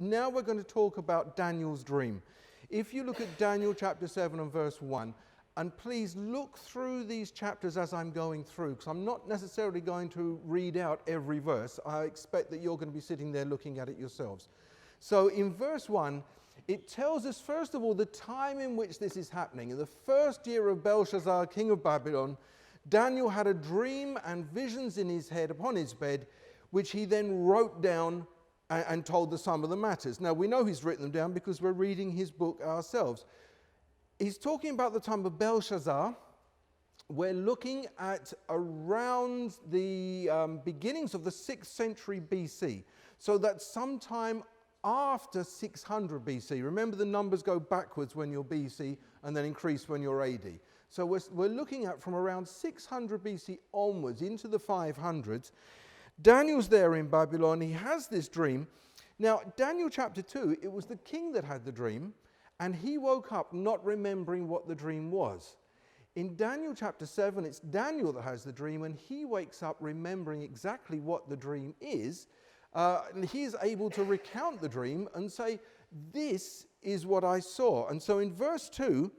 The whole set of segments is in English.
Now we're going to talk about Daniel's dream. If you look at Daniel chapter 7 and verse 1, and please look through these chapters as I'm going through, because I'm not necessarily going to read out every verse. I expect that you're going to be sitting there looking at it yourselves. So in verse 1, it tells us, first of all, the time in which this is happening. In the first year of Belshazzar, king of Babylon, Daniel had a dream and visions in his head upon his bed, which he then wrote down and told the sum of the matters. Now, we know he's written them down because we're reading his book ourselves. He's talking about the time of Belshazzar. We're looking at around the beginnings of the 6th century BC. So that's sometime after 600 BC. Remember, the numbers go backwards when you're BC and then increase when you're AD. So we're looking at from around 600 BC onwards into the 500s. Daniel's there in Babylon. He has this dream. Now, Daniel chapter 2, it was the king that had the dream, and he woke up not remembering what the dream was. In Daniel chapter 7, it's Daniel that has the dream, and he wakes up remembering exactly what the dream is. And he is able to recount the dream and say, this is what I saw. And so in verse 2,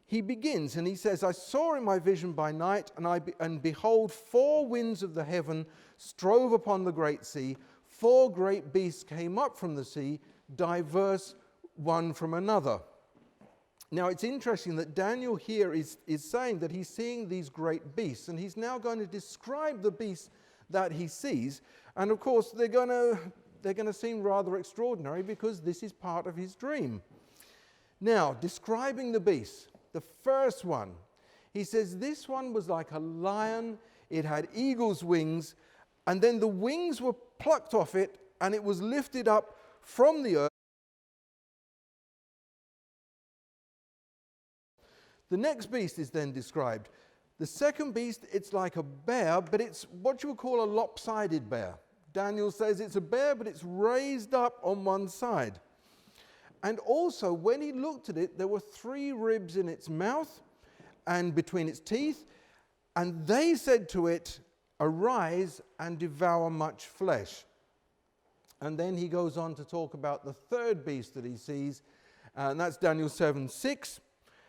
he begins and he says, I saw in my vision by night, and behold, 4 winds of the heaven strove upon the great sea. 4 great beasts came up from the sea, diverse one from another. Now it's interesting that Daniel here is saying that he's seeing these great beasts, and he's now going to describe the beasts that he sees. And of course, they're going to seem rather extraordinary because this is part of his dream. Now, describing the beasts, the first one, he says this one was like a lion. It had eagle's wings, and then the wings were plucked off it, and it was lifted up from the earth. The next beast is then described. The second beast, it's like a bear, but it's what you would call a lopsided bear. Daniel says it's a bear, but it's raised up on one side. And also, when he looked at it, there were 3 ribs in its mouth and between its teeth, and they said to it, arise and devour much flesh. And then he goes on to talk about the third beast that he sees, and that's Daniel 7:6.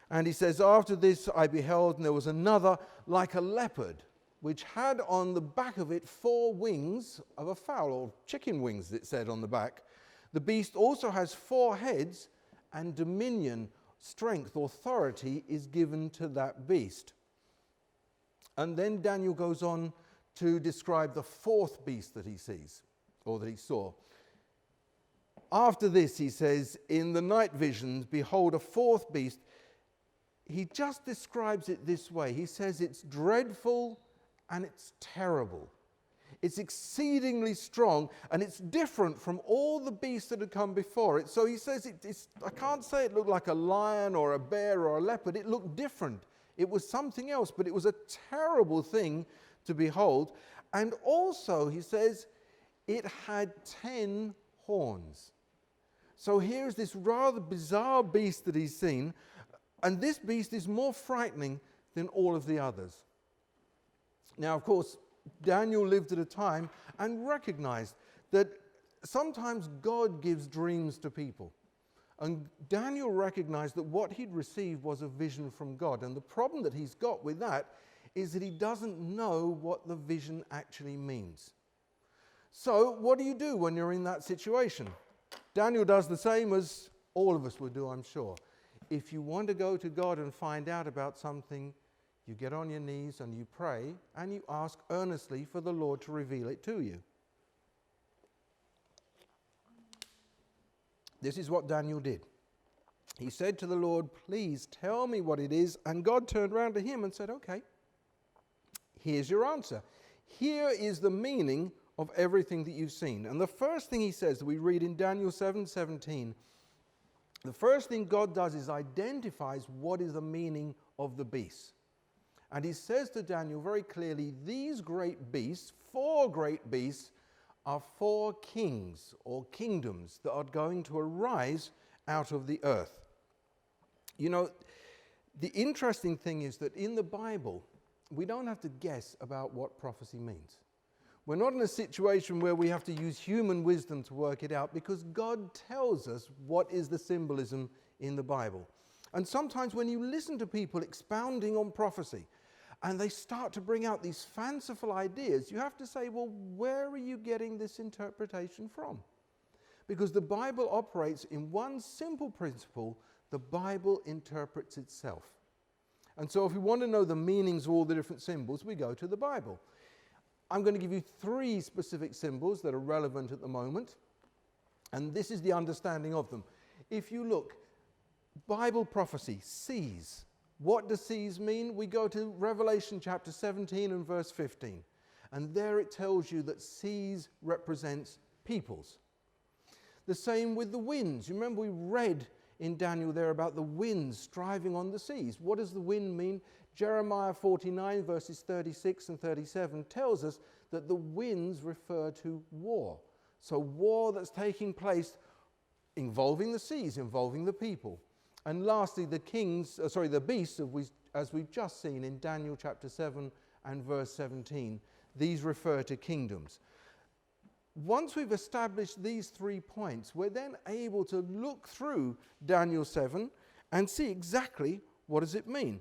And he says, after this I beheld, and there was another like a leopard, which had on the back of it 4 wings of a fowl, or chicken wings, it said on the back. The beast also has 4 heads, and dominion, strength, authority is given to that beast. And then Daniel goes on to describe the 4th beast that he sees, or that he saw. After this, he says, in the night visions, behold, a 4th beast. He just describes it this way. He says it's dreadful and it's terrible. It's exceedingly strong, and it's different from all the beasts that had come before it. So he says, I can't say it looked like a lion or a bear or a leopard. It looked different. It was something else, but it was a terrible thing to behold. And also, he says, it had 10 horns. So here's this rather bizarre beast that he's seen, and this beast is more frightening than all of the others. Now, of course, Daniel lived at a time and recognized that sometimes God gives dreams to people. And Daniel recognized that what he'd received was a vision from God. And the problem that he's got with that is that he doesn't know what the vision actually means. So what do you do when you're in that situation? Daniel does the same as all of us would do, I'm sure. If you want to go to God and find out about something, you get on your knees and you pray and you ask earnestly for the Lord to reveal it to you. This is what Daniel did. He said to the Lord, please tell me what it is. And God turned around to him and said, okay, here's your answer. Here is the meaning of everything that you've seen. And the first thing he says that we read in Daniel 7:17, the first thing God does is identifies what is the meaning of the beast. And he says to Daniel very clearly, these great beasts, 4 great beasts, are 4 kings or kingdoms that are going to arise out of the earth. You know, the interesting thing is that in the Bible, we don't have to guess about what prophecy means. We're not in a situation where we have to use human wisdom to work it out, because God tells us what is the symbolism in the Bible. And sometimes when you listen to people expounding on prophecy and they start to bring out these fanciful ideas, you have to say, well, where are you getting this interpretation from? Because the Bible operates in one simple principle: the Bible interprets itself. And so if we want to know the meanings of all the different symbols, we go to the Bible. I'm going to give you 3 specific symbols that are relevant at the moment, and this is the understanding of them. If you look, Bible prophecy, seas. What does seas mean? We go to Revelation chapter 17 and verse 15, and there it tells you that seas represents peoples. The same with the winds. You remember we read in Daniel there about the winds driving on the seas. What does the wind mean? Jeremiah 49 verses 36 and 37 tells us that the winds refer to war. So war that's taking place involving the seas, involving the people. And lastly, the beasts, as we've just seen in Daniel chapter 7 and verse 17. These refer to kingdoms. Once we've established these 3 points, we're then able to look through Daniel 7 and see exactly what does it mean.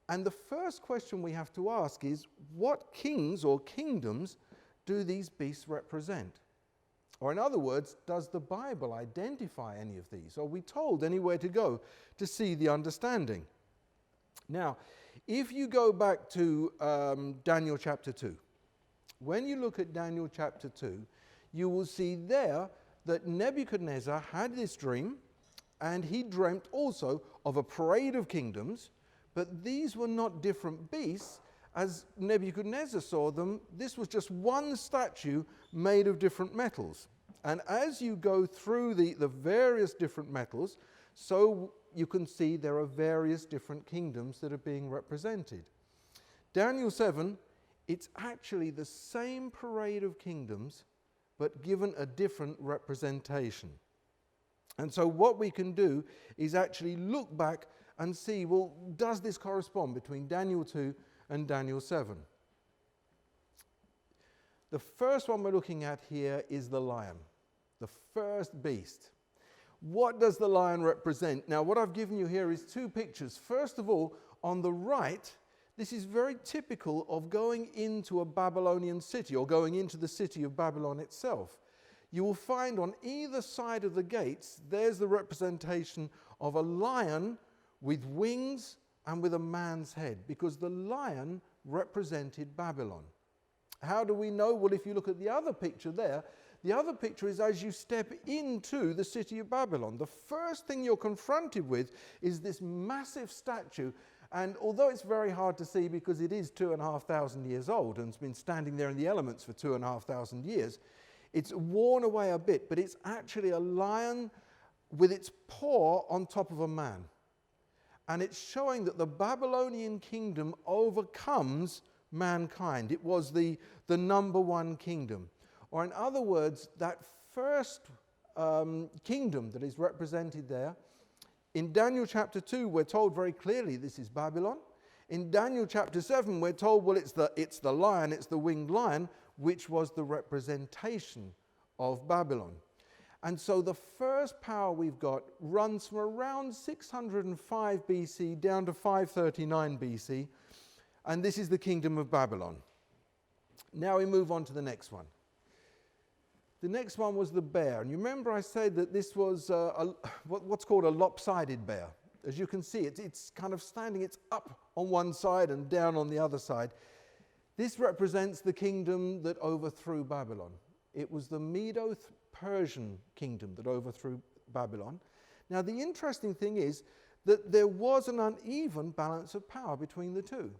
And the first question we have to ask is, what kings or kingdoms do these beasts represent? Or in other words, does the Bible identify any of these? Are we told anywhere to go to see the understanding? Now, if you go back to Daniel chapter 2, when you look at Daniel chapter 2, you will see there that Nebuchadnezzar had this dream, and he dreamt also of a parade of kingdoms, but these were not different beasts as Nebuchadnezzar saw them. This was just one statue made of different metals. And as you go through the various different metals, so you can see there are various different kingdoms that are being represented. Daniel 7, it's actually the same parade of kingdoms, but given a different representation. And so what we can do is actually look back and see, well, does this correspond between Daniel 2 and Daniel 7? The first one we're looking at here is the lion, the first beast. What does the lion represent? Now, what I've given you here is 2 pictures. First of all, on the right, this is very typical of going into a Babylonian city or going into the city of Babylon itself. You will find on either side of the gates, there's the representation of a lion with wings and with a man's head, because the lion represented Babylon. How do we know? Well, if you look at the other picture there, the other picture is as you step into the city of Babylon. The first thing you're confronted with is this massive statue. And although it's very hard to see because it is 2,500 years old and it's been standing there in the elements for 2,500 years, it's worn away a bit, but it's actually a lion with its paw on top of a man. And it's showing that the Babylonian kingdom overcomes mankind. It was the number one kingdom. Or in other words, that first kingdom that is represented there, in Daniel chapter 2, we're told very clearly this is Babylon. In Daniel chapter 7, we're told, well, it's the lion, it's the winged lion, which was the representation of Babylon. And so the first power we've got runs from around 605 BC down to 539 BC, and this is the kingdom of Babylon. Now we move on to the next one. The next one was the bear. And you remember I said that this was what's called a lopsided bear. As you can see, it's kind of standing, it's up on one side and down on the other side. This represents the kingdom that overthrew Babylon. It was the Medo-Persian kingdom that overthrew Babylon. Now, the interesting thing is that there was an uneven balance of power between the two.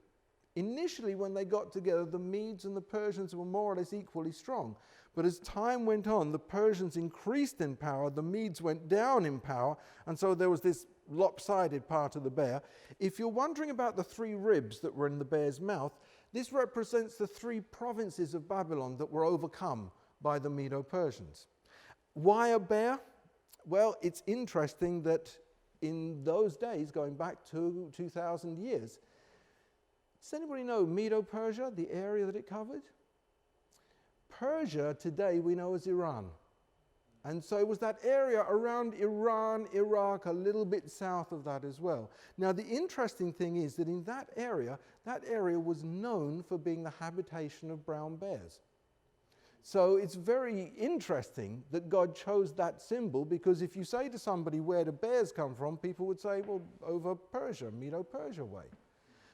Initially, when they got together, the Medes and the Persians were more or less equally strong. But as time went on, the Persians increased in power, the Medes went down in power, and so there was this lopsided part of the bear. If you're wondering about the 3 ribs that were in the bear's mouth, this represents the 3 provinces of Babylon that were overcome by the Medo-Persians. Why a bear? Well, it's interesting that in those days, going back to 2,000 years, does anybody know Medo-Persia, the area that it covered? Persia today we know as Iran. And so it was that area around Iran, Iraq, a little bit south of that as well. Now the interesting thing is that in that area was known for being the habitation of brown bears. So it's very interesting that God chose that symbol, because if you say to somebody, where do bears come from, people would say, well, over Persia, Medo-Persia way.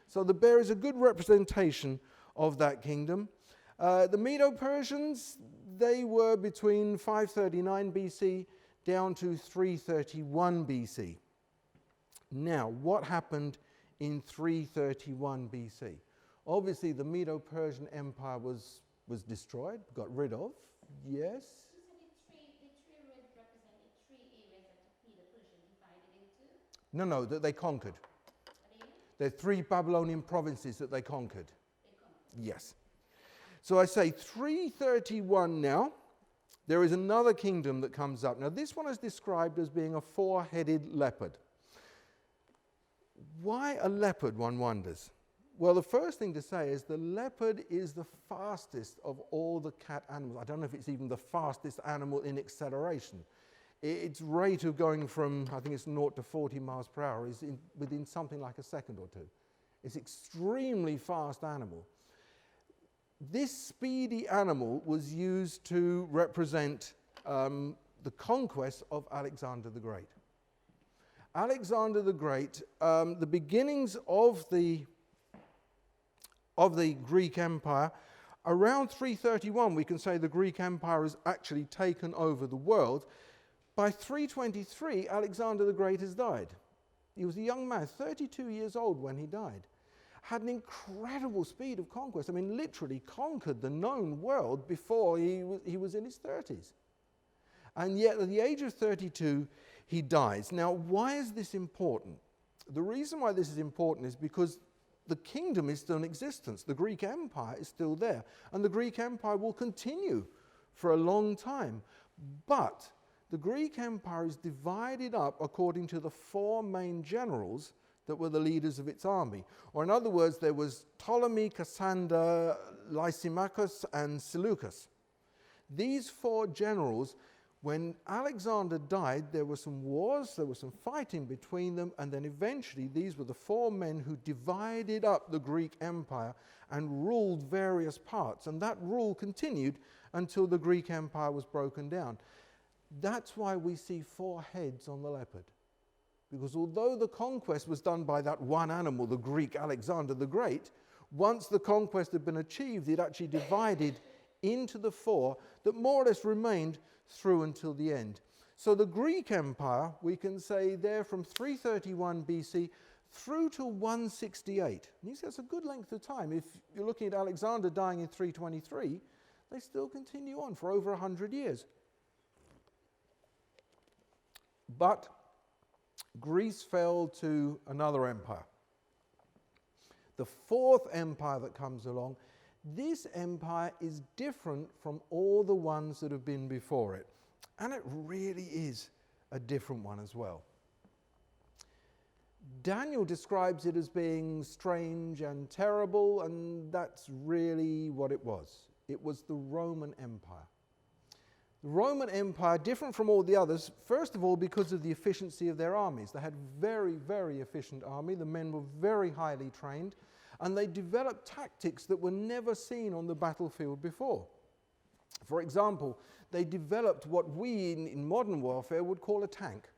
So the bear is a good representation of that kingdom. The Medo-Persians, they were between 539 BC down to 331 BC. Now, what happened in 331 BC? Obviously, the Medo-Persian Empire was destroyed, got rid of. Yes? You said the three red represented three areas that the Medo-Persian divided into? No, that they conquered. Are they? There are 3 Babylonian provinces that they conquered. They conquered. Yes. So I say 331 now. There is another kingdom that comes up. Now this one is described as being a 4-headed leopard. Why a leopard, one wonders? Well, the first thing to say is the leopard is the fastest of all the cat animals. I don't know if it's even the fastest animal in acceleration. Its rate of going from, I think it's 0 to 40 miles per hour is within something like a second or two. It's an extremely fast animal. This speedy animal was used to represent the conquest of Alexander the Great. Alexander the Great, the beginnings of the Greek Empire, around 331 we can say the Greek Empire has actually taken over the world. By 323, Alexander the Great has died. He was a young man, 32 years old when he died. Had an incredible speed of conquest. I mean, literally conquered the known world before he was in his 30s. And yet, at the age of 32, he dies. Now, why is this important? The reason why this is important is because the kingdom is still in existence. The Greek Empire is still there. And the Greek Empire will continue for a long time. But the Greek Empire is divided up according to the 4 main generals that were the leaders of its army. Or in other words, there was Ptolemy, Cassander, Lysimachus, and Seleucus. These 4 generals, when Alexander died, there were some wars, there was some fighting between them, and then eventually these were the 4 men who divided up the Greek Empire and ruled various parts. And that rule continued until the Greek Empire was broken down. That's why we see 4 heads on the leopard. Because although the conquest was done by that one animal, the Greek Alexander the Great, once the conquest had been achieved, it actually divided into the 4 that more or less remained through until the end. So the Greek Empire, we can say there from 331 BC through to 168. And you see, that's a good length of time. If you're looking at Alexander dying in 323, they still continue on for over 100 years. But Greece fell to another empire. The 4th empire that comes along, this empire is different from all the ones that have been before it. And it really is a different one as well. Daniel describes it as being strange and terrible, and that's really what it was. It was the Roman Empire. The Roman Empire, different from all the others, first of all because of the efficiency of their armies. They had very, very efficient army. The men were very highly trained, and they developed tactics that were never seen on the battlefield before. For example, they developed what we in modern warfare would call a tank.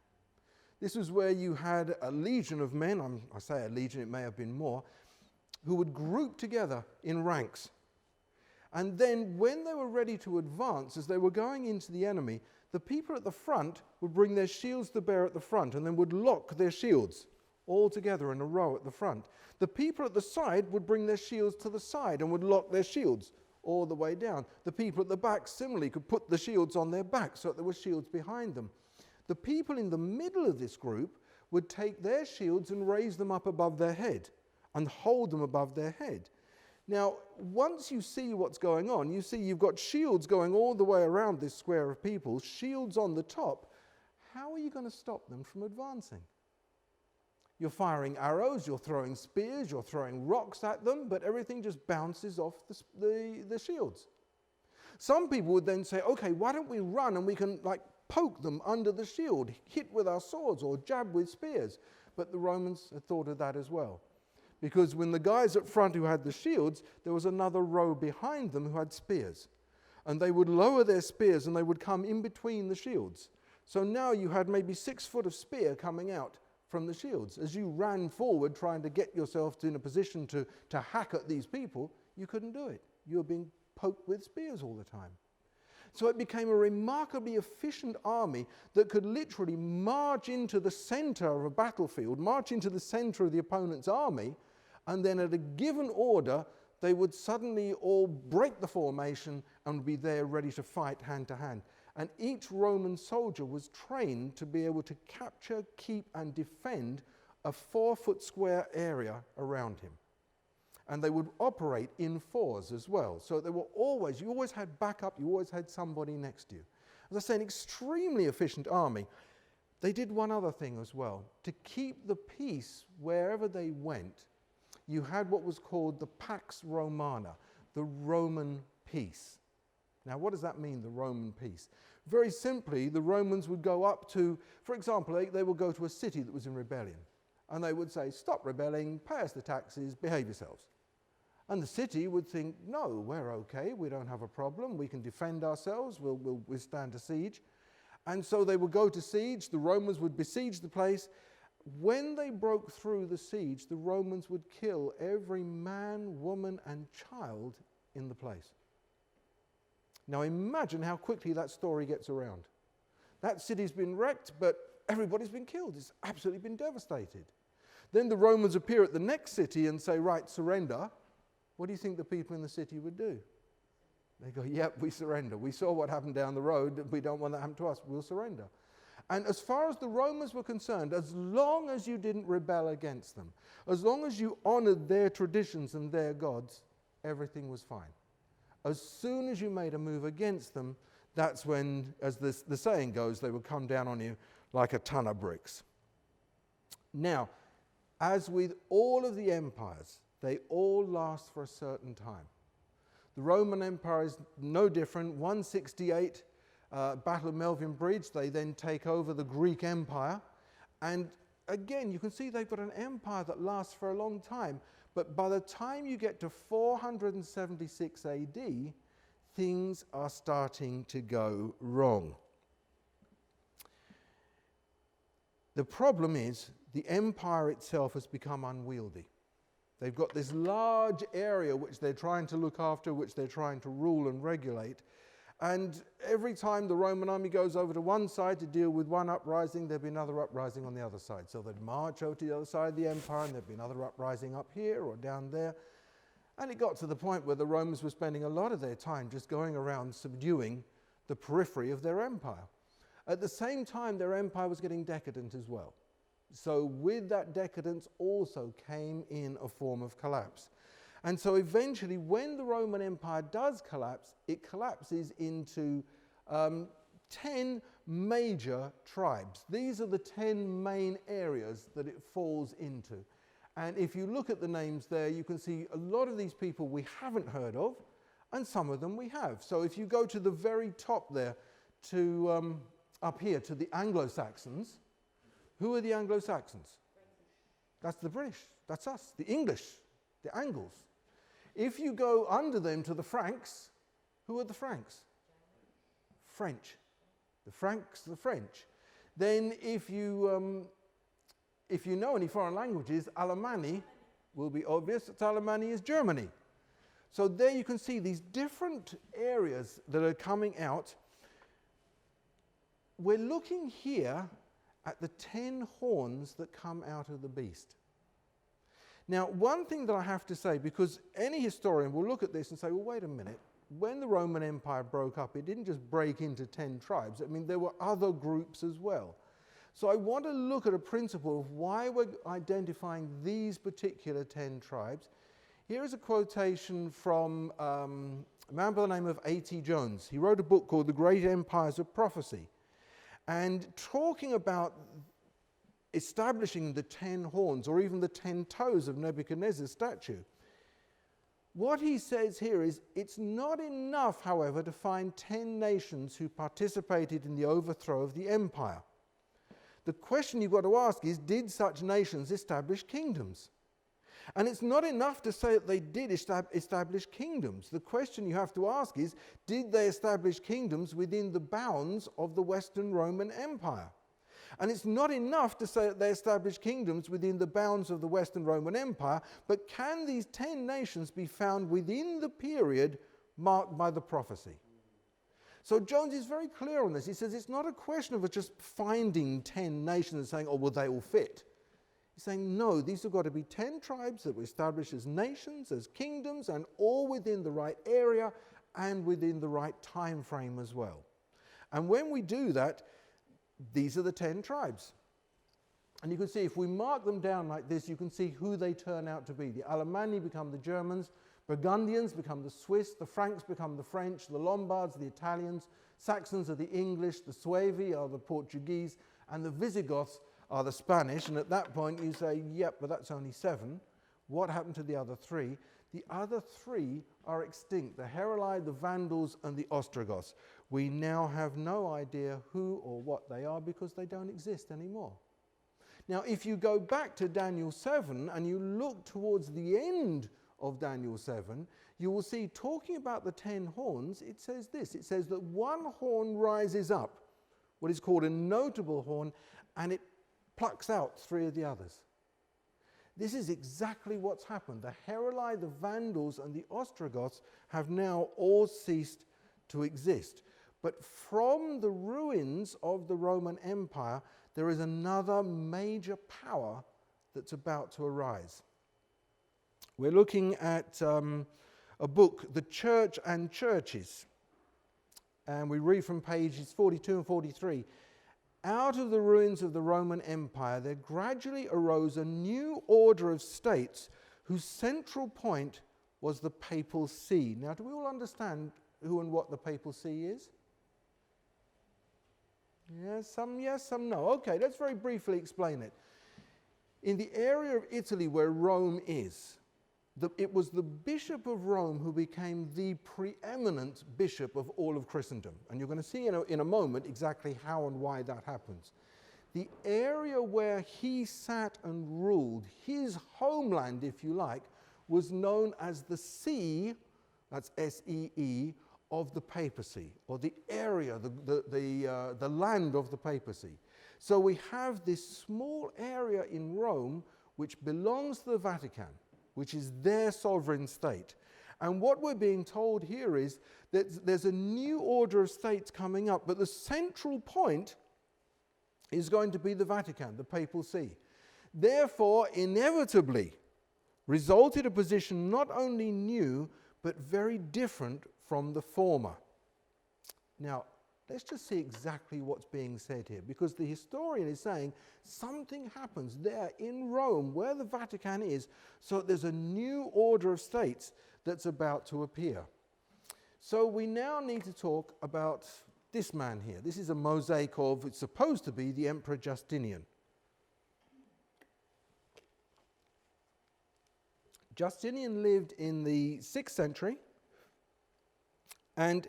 This was where you had a legion of men, I say a legion, it may have been more, who would group together in ranks. And then when they were ready to advance, as they were going into the enemy, the people at the front would bring their shields to bear at the front and then would lock their shields all together in a row at the front. The people at the side would bring their shields to the side and would lock their shields all the way down. The people at the back similarly could put the shields on their back so that there were shields behind them. The people in the middle of this group would take their shields and raise them up above their head and hold them above their head. Now, once you see what's going on, you see you've got shields going all the way around this square of people, shields on the top. How are you going to stop them from advancing? You're firing arrows, you're throwing spears, you're throwing rocks at them, but everything just bounces off the shields. Some people would then say, okay, why don't we run and we can like poke them under the shield, hit with our swords or jab with spears. But the Romans had thought of that as well. Because when the guys at front who had the shields, there was another row behind them who had spears. And they would lower their spears and they would come in between the shields. So now you had maybe 6 foot of spear coming out from the shields. As you ran forward trying to get yourself in a position to hack at these people, you couldn't do it. You were being poked with spears all the time. So it became a remarkably efficient army that could literally march into the center of a battlefield, march into the center of the opponent's army, and then at a given order, they would suddenly all break the formation and be there ready to fight hand to hand. And each Roman soldier was trained to be able to capture, keep, and defend a 4-foot square area around him. And they would operate in fours as well. So they were always, you always had backup, you always had somebody next to you. As I say, an extremely efficient army. They did one other thing as well. To keep the peace wherever they went, you had what was called the Pax Romana, the Roman peace. Now, what does that mean, the Roman peace? Very simply, the Romans would go up to, for example, they would go to a city that was in rebellion. And they would say, stop rebelling, pay us the taxes, behave yourselves. And the city would think, no, we're okay, we don't have a problem, we can defend ourselves, we'll withstand a siege. And so they would go to siege, the Romans would besiege the place. When they broke through the siege, the Romans would kill every man, woman, and child in the place. Now imagine how quickly that story gets around. That city's been wrecked, but everybody's been killed. It's absolutely been devastated. Then the Romans appear at the next city and say, right, surrender. What do you think the people in the city would do? They go, yep, we surrender. We saw what happened down the road. We don't want that to happen to us. We'll surrender. And as far as the Romans were concerned, as long as you didn't rebel against them, as long as you honored their traditions and their gods, everything was fine. As soon as you made a move against them, that's when, as the saying goes, they would come down on you like a ton of bricks. Now, as with all of the empires, they all last for a certain time. The Roman Empire is no different. 168, Battle of Milvian Bridge, they then take over the Greek Empire. And again, you can see they've got an empire that lasts for a long time. But by the time you get to 476 AD, things are starting to go wrong. The problem is the empire itself has become unwieldy. They've got this large area which they're trying to look after, which they're trying to rule and regulate. And every time the Roman army goes over to one side to deal with one uprising, there'd be another uprising on the other side. So they'd march over to the other side of the empire, and there'd be another uprising up here or down there. And it got to the point where the Romans were spending a lot of their time just going around subduing the periphery of their empire. At the same time, their empire was getting decadent as well. So with that decadence also came in a form of collapse. And so eventually, when the Roman Empire does collapse, it collapses into 10 major tribes. These are the 10 main areas that it falls into. And if you look at the names there, you can see a lot of these people we haven't heard of, and some of them we have. So if you go to the very top there, to up here, to the Anglo-Saxons, who are the Anglo-Saxons? That's the British, that's us, the English, the Angles. If you go under them to the Franks, who are the Franks? French. The Franks, the French. Then if you know any foreign languages, Alemanni will be obvious. That Alemanni is Germany. So there you can see these different areas that are coming out. We're looking here at the 10 horns that come out of the beast. Now, one thing that I have to say, because any historian will look at this and say, well, wait a minute, when the Roman Empire broke up, it didn't just break into 10 tribes. I mean, there were other groups as well. So I want to look at a principle of why we're identifying these particular 10 tribes. Here is a quotation from a man by the name of A.T. Jones. He wrote a book called The Great Empires of Prophecy. And talking about establishing the 10 horns or even the 10 toes of Nebuchadnezzar's statue, What he says here is, it's not enough, however, to find 10 nations who participated in the overthrow of the empire. The question you've got to ask is, did such nations establish kingdoms? And it's not enough to say that they did establish kingdoms. The question you have to ask is, did they establish kingdoms within the bounds of the Western Roman Empire? And it's not enough to say that they established kingdoms within the bounds of the Western Roman Empire, but can these 10 nations be found within the period marked by the prophecy? So Jones is very clear on this. He says it's not a question of just finding 10 nations and saying, oh, well, they all fit. He's saying, no, these have got to be 10 tribes that were established as nations, as kingdoms, and all within the right area and within the right time frame as well. And when we do that, these are the 10 tribes. And you can see if we mark them down like this, you can see who they turn out to be. The Alemanni become the Germans, Burgundians become the Swiss, the Franks become the French, the Lombards, the Italians, Saxons are the English, the Suevi are the Portuguese, and the Visigoths are the Spanish. And at that point you say, yep, but that's only 7. What happened to the other 3? The other 3 are extinct, the Heruli, the Vandals, and the Ostrogoths. We now have no idea who or what they are because they don't exist anymore. Now, if you go back to Daniel 7 and you look towards the end of Daniel 7, you will see, talking about the 10 horns, it says this. It says that one horn rises up, what is called a notable horn, and it plucks out 3 of the others. This is exactly what's happened. The Heruli, the Vandals, and the Ostrogoths have now all ceased to exist. But from the ruins of the Roman Empire, there is another major power that's about to arise. We're looking at a book, The Church and Churches. And we read from pages 42 and 43. Out of the ruins of the Roman Empire, there gradually arose a new order of states whose central point was the Papal See. Now, do we all understand who and what the Papal See is? Yes, some no. Okay, let's very briefly explain it. In the area of Italy where Rome is, it was the Bishop of Rome who became the preeminent bishop of all of Christendom. And you're going to see in a moment exactly how and why that happens. The area where he sat and ruled, his homeland, if you like, was known as the See, that's S-E-E, of the papacy, or the area, the land of the papacy. So we have this small area in Rome which belongs to the Vatican, which is their sovereign state. And what we're being told here is that there's a new order of states coming up, but the central point is going to be the Vatican, the Papal See. Therefore, inevitably, resulted a position not only new, but very different from the former. Now, let's just see exactly what's being said here, because the historian is saying something happens there in Rome, where the Vatican is, so there's a new order of states that's about to appear. So we now need to talk about this man here. This is a mosaic of, it's supposed to be the Emperor Justinian. Justinian lived in the 6th century, and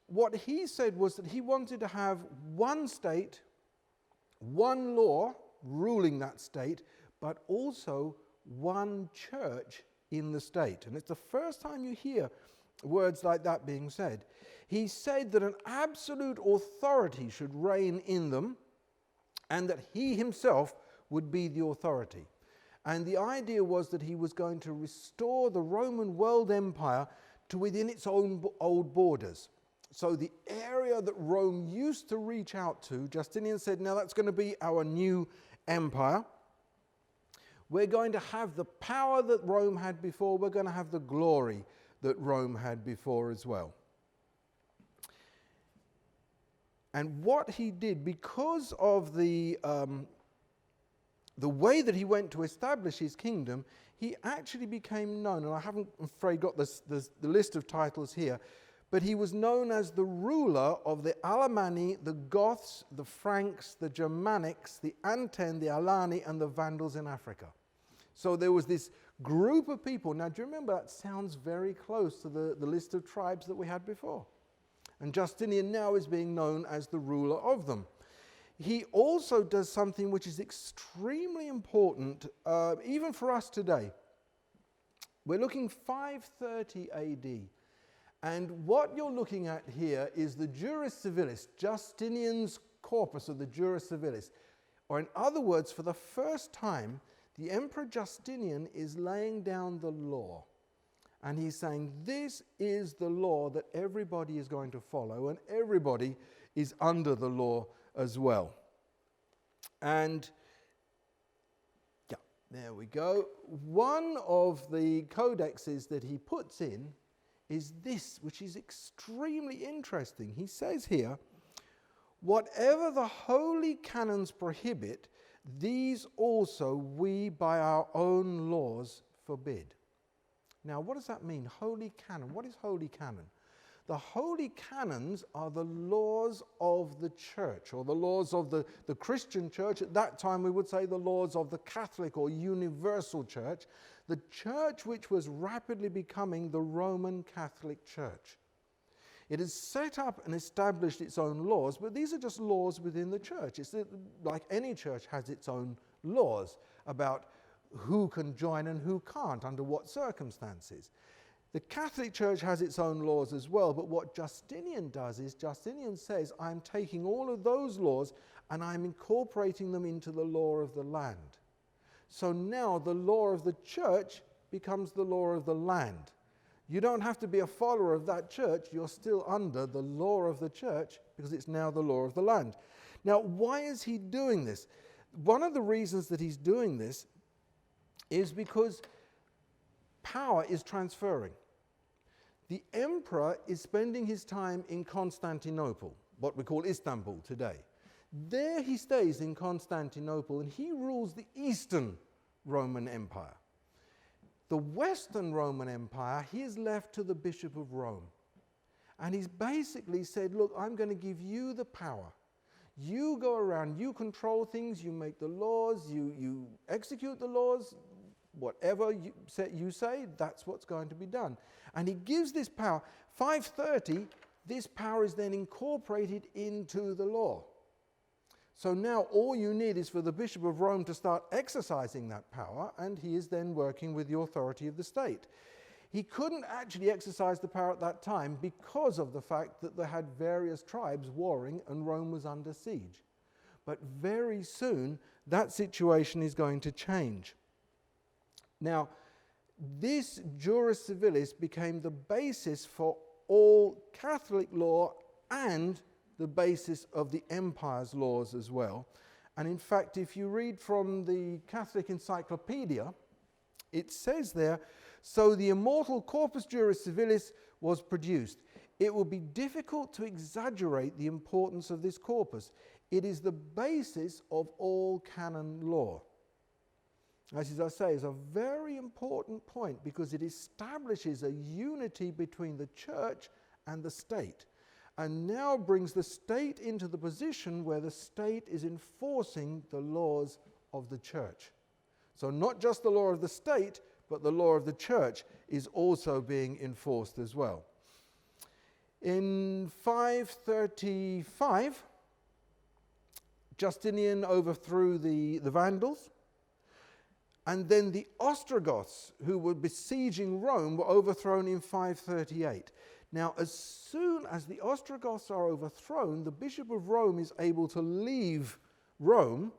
what he said was that he wanted to have one state, one law ruling that state, but also one church in the state. And it's the first time you hear words like that being said. He said that an absolute authority should reign in them, and that he himself would be the authority. And the idea was that he was going to restore the Roman world empire to within its own old borders. So the area that Rome used to reach out to, Justinian said, now that's going to be our new empire. We're going to have the power that Rome had before. We're going to have the glory that Rome had before as well. And what he did, because of the way that he went to establish his kingdom, he actually became known, and I haven't, I'm afraid, got the list of titles here, but he was known as the ruler of the Alemanni, the Goths, the Franks, the Germanics, the Anten, the Alani, and the Vandals in Africa. So there was this group of people. Now, do you remember that sounds very close to the list of tribes that we had before? And Justinian now is being known as the ruler of them. He also does something which is extremely important, even for us today. We're looking 530 AD. And what you're looking at here is the Juris Civilis, Justinian's corpus of the Juris Civilis. Or in other words, for the first time, the Emperor Justinian is laying down the law. And he's saying, this is the law that everybody is going to follow, and everybody is under the law as well. And yeah, there we go. One of the codexes that he puts in is this, which is extremely interesting. He says here, whatever the holy canons prohibit, these also we by our own laws forbid. Now, what does that mean? Holy canon. What is holy canon? The holy canons are the laws of the church, or the laws of the Christian church. At that time, we would say the laws of the Catholic or universal church, the church which was rapidly becoming the Roman Catholic Church. It has set up and established its own laws, but these are just laws within the church. It's like any church has its own laws about who can join and who can't, under what circumstances. The Catholic Church has its own laws as well, but what Justinian does is Justinian says, I'm taking all of those laws and I'm incorporating them into the law of the land. So now the law of the church becomes the law of the land. You don't have to be a follower of that church, you're still under the law of the church because it's now the law of the land. Now, why is he doing this? One of the reasons that he's doing this is because power is transferring. The emperor is spending his time in Constantinople, what we call Istanbul today. There he stays in Constantinople and he rules the Eastern Roman Empire. The Western Roman Empire, he is left to the Bishop of Rome. And he's basically said, look, I'm going to give you the power. You go around, you control things, you make the laws, you execute the laws, whatever you say, that's what's going to be done. And he gives this power. 530, this power is then incorporated into the law. So now all you need is for the Bishop of Rome to start exercising that power, and he is then working with the authority of the state. He couldn't actually exercise the power at that time because of the fact that they had various tribes warring and Rome was under siege. But very soon, that situation is going to change. Now, this Juris Civilis became the basis for all Catholic law and the basis of the empire's laws as well. And in fact, if you read from the Catholic Encyclopedia, it says there, so the immortal Corpus Juris Civilis was produced. It will be difficult to exaggerate the importance of this corpus. It is the basis of all canon law. As I say, is a very important point because it establishes a unity between the church and the state, and now brings the state into the position where the state is enforcing the laws of the church. So not just the law of the state, but the law of the church is also being enforced as well. In 535, Justinian overthrew the Vandals, and then the Ostrogoths, who were besieging Rome, were overthrown in 538. Now, as soon as the Ostrogoths are overthrown, the Bishop of Rome is able to leave Rome,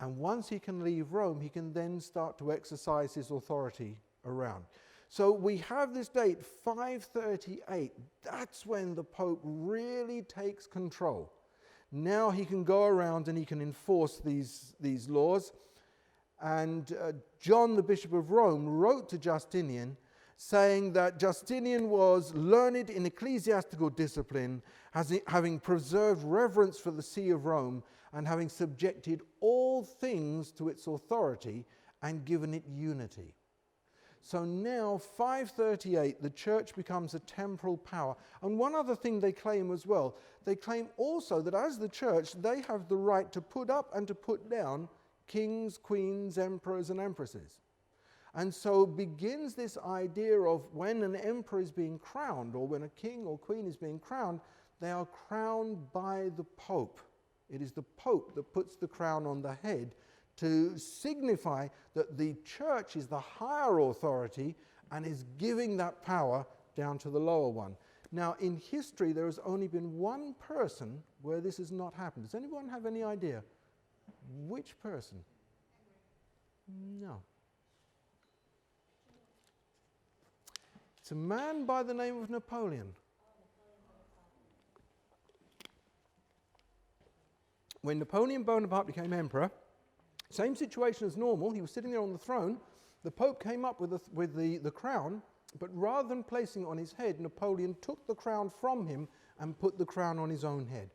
and once he can leave Rome, he can then start to exercise his authority around. So we have this date, 538. That's when the Pope really takes control. Now he can go around and he can enforce these laws. And John, the Bishop of Rome, wrote to Justinian saying that Justinian was learned in ecclesiastical discipline, having preserved reverence for the See of Rome, and having subjected all things to its authority and given it unity. So now, 538, the church becomes a temporal power. And one other thing they claim as well, they claim also that as the church, they have the right to put up and to put down kings, queens, emperors, and empresses. And so begins this idea of when an emperor is being crowned, or when a king or queen is being crowned, they are crowned by the Pope. It is the Pope that puts the crown on the head to signify that the church is the higher authority and is giving that power down to the lower one. Now, in history, there has only been one person where this has not happened. Does anyone have any idea? Which person? No. It's a man by the name of Napoleon. When Napoleon Bonaparte became emperor, same situation as normal. He was sitting there on the throne. The Pope came up with the crown, but rather than placing it on his head, Napoleon took the crown from him and put the crown on his own head.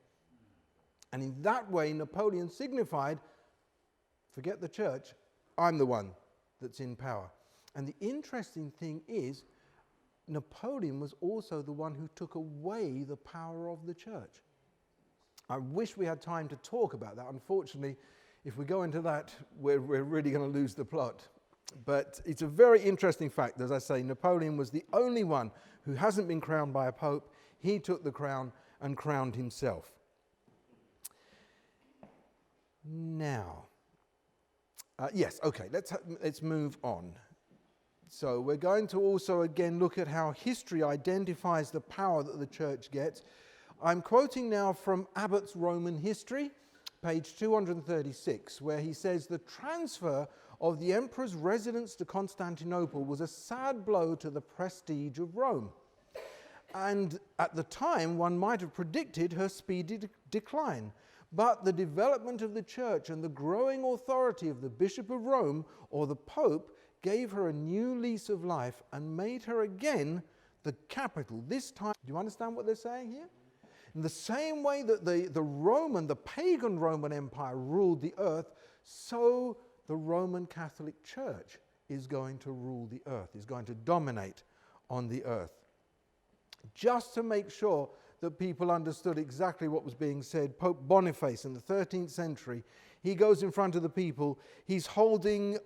And in that way, Napoleon signified, forget the church, I'm the one that's in power. And the interesting thing is, Napoleon was also the one who took away the power of the church. I wish we had time to talk about that. Unfortunately, if we go into that, we're really going to lose the plot. But it's a very interesting fact. As I say, Napoleon was the only one who hasn't been crowned by a pope. He took the crown and crowned himself. Now, yes, okay, let's move on. So we're going to also again look at how history identifies the power that the church gets. I'm quoting now from Abbott's Roman History, page 236, where he says the transfer of the emperor's residence to Constantinople was a sad blow to the prestige of Rome. And at the time, one might have predicted her speedy decline. But the development of the church and the growing authority of the Bishop of Rome, or the Pope, gave her a new lease of life and made her again the capital. This time, do you understand what they're saying here? In the same way that the pagan Roman Empire ruled the earth, so the Roman Catholic Church is going to rule the earth, is going to dominate on the earth. Just to make sure that people understood exactly what was being said, Pope Boniface in the 13th century, he goes in front of the people, he's holding,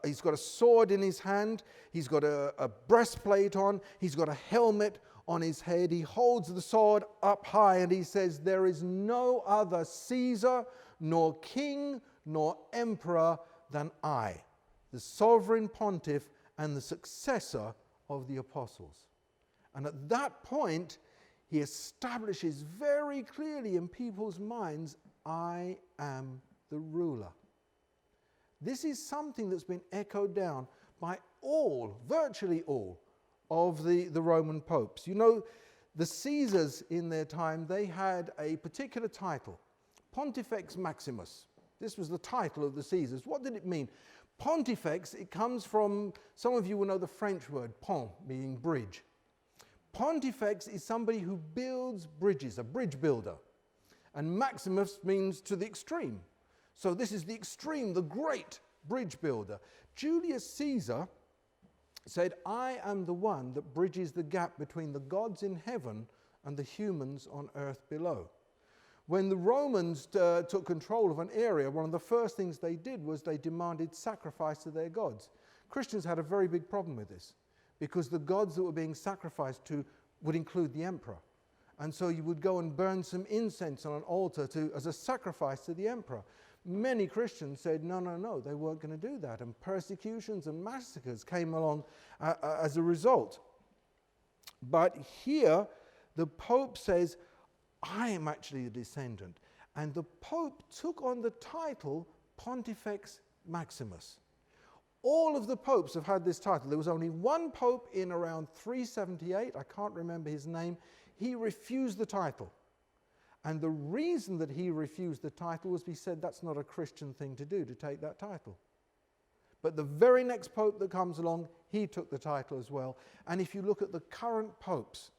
he's got a sword in his hand, he's got a breastplate on, he's got a helmet on his head, he holds the sword up high and he says, "There is no other Caesar, nor king, nor emperor than I, the sovereign pontiff and the successor of the apostles." And at that point, he establishes very clearly in people's minds, I am the ruler. This is something that's been echoed down by all, virtually all, of the Roman popes. You know, the Caesars in their time, they had a particular title, Pontifex Maximus. This was the title of the Caesars. What did it mean? Pontifex, it comes from, some of you will know the French word, pont, meaning bridge. Pontifex is somebody who builds bridges, a bridge builder. And Maximus means to the extreme. So this is the extreme, the great bridge builder. Julius Caesar said, I am the one that bridges the gap between the gods in heaven and the humans on earth below. When the Romans took control of an area, one of the first things they did was they demanded sacrifice to their gods. Christians had a very big problem with this, because the gods that were being sacrificed to would include the emperor. And so you would go and burn some incense on an altar as a sacrifice to the emperor. Many Christians said, no, they weren't going to do that. And persecutions and massacres came along as a result. But here, the Pope says, I am actually the descendant. And the Pope took on the title Pontifex Maximus. All of the popes have had this title. There was only one pope in around 378, I can't remember his name. He refused the title. And the reason that he refused the title was he said that's not a Christian thing to do, to take that title. But the very next pope that comes along, he took the title as well. And if you look at the current popes,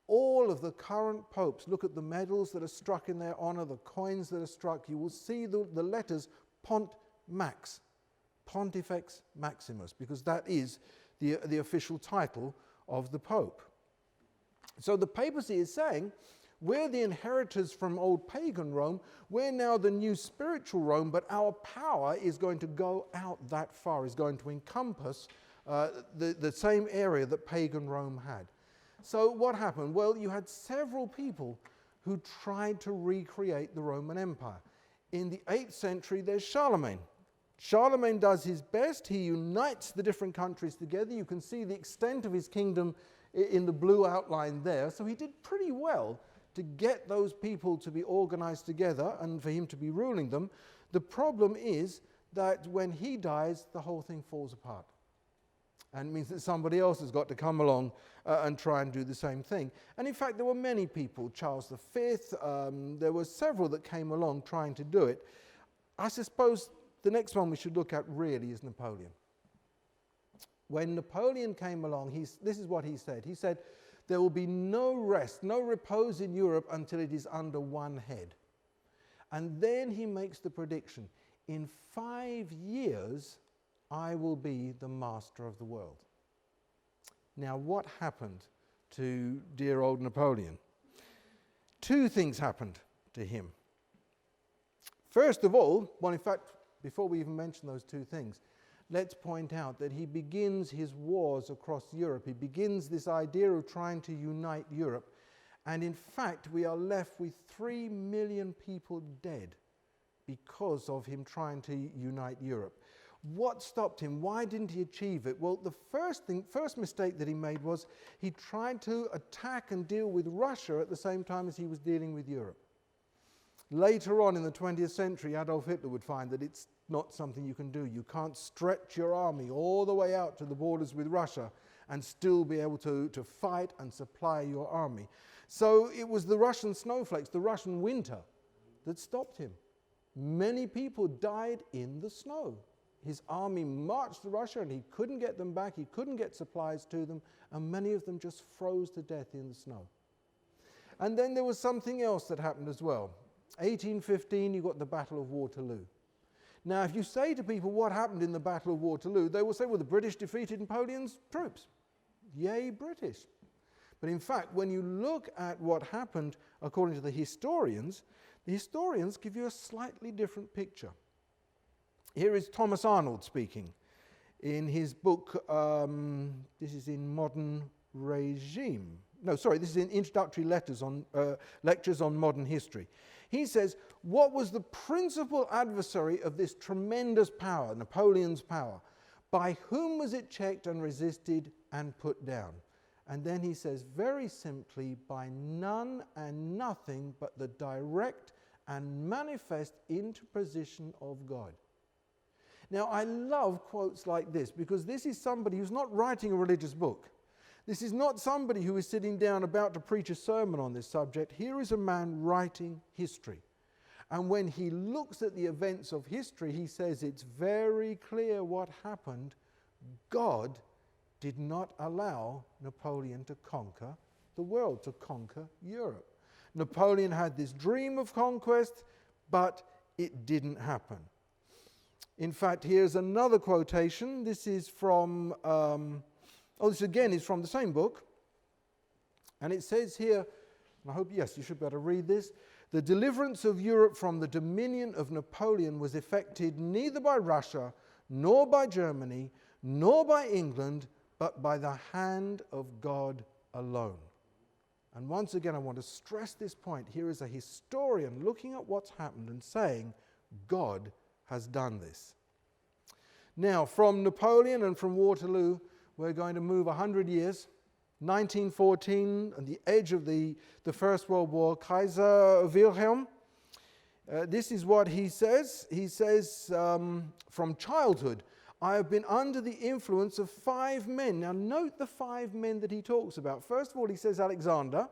all of the current popes, look at the medals that are struck in their honor, the coins that are struck, you will see the letters Pont Max, Pontifex Maximus, because that is the official title of the Pope. So the papacy is saying, We're the inheritors from old pagan Rome. We're now the new spiritual Rome, but our power is going to go out that far, is going to encompass the same area that pagan Rome had. So what happened? Well, you had several people who tried to recreate the Roman Empire. In the 8th century, there's Charlemagne. Charlemagne does his best. He unites the different countries together. You can see the extent of his kingdom in the blue outline there. So he did pretty well to get those people to be organized together and for him to be ruling them. The problem is that when he dies, the whole thing falls apart. And it means that somebody else has got to come along and try and do the same thing. And in fact, there were many people, Charles V, there were several that came along trying to do it. I suppose the next one we should look at really is Napoleon. When Napoleon came along, this is what he said. He said, there will be no rest, no repose in Europe until it is under one head. And then he makes the prediction, in 5 years, I will be the master of the world. Now, what happened to dear old Napoleon? 2 things happened to him. First of all, well, in fact, before we even mention those 2 things, let's point out that he begins his wars across Europe. He begins this idea of trying to unite Europe. And in fact, we are left with 3 million people dead because of him trying to unite Europe. What stopped him? Why didn't he achieve it? Well, the first mistake that he made was he tried to attack and deal with Russia at the same time as he was dealing with Europe. Later on in the 20th century, Adolf Hitler would find that it's not something you can do. You can't stretch your army all the way out to the borders with Russia and still be able to fight and supply your army. So it was the Russian snowflakes, the Russian winter, that stopped him. Many people died in the snow. His army marched to Russia and he couldn't get them back, he couldn't get supplies to them, and many of them just froze to death in the snow. And then there was something else that happened as well. 1815, you got the Battle of Waterloo. Now, if you say to people what happened in the Battle of Waterloo, they will say, well, the British defeated Napoleon's troops. Yay, British. But in fact, when you look at what happened according to the historians give you a slightly different picture. Here is Thomas Arnold speaking in his book, this is in Modern Regime. No, sorry, this is in Introductory Lectures on Modern History. He says, what was the principal adversary of this tremendous power, Napoleon's power? By whom was it checked and resisted and put down? And then he says, very simply, by none and nothing but the direct and manifest interposition of God. Now, I love quotes like this because this is somebody who's not writing a religious book. This is not somebody who is sitting down about to preach a sermon on this subject. Here is a man writing history. And when he looks at the events of history, he says it's very clear what happened. God did not allow Napoleon to conquer the world, to conquer Europe. Napoleon had this dream of conquest, but it didn't happen. In fact, here's another quotation. This is from, this again is from the same book. And it says here, and I hope, yes, you should be able to read this. The deliverance of Europe from the dominion of Napoleon was effected neither by Russia, nor by Germany, nor by England, but by the hand of God alone. And once again, I want to stress this point. Here is a historian looking at what's happened and saying, God has done this. Now, from Napoleon and from Waterloo, we're going to move 100 years. 1914, on the edge of the First World War, Kaiser Wilhelm. This is what he says. He says, from childhood, I have been under the influence of 5 men. Now, note the 5 men that he talks about. First of all, he says Alexander.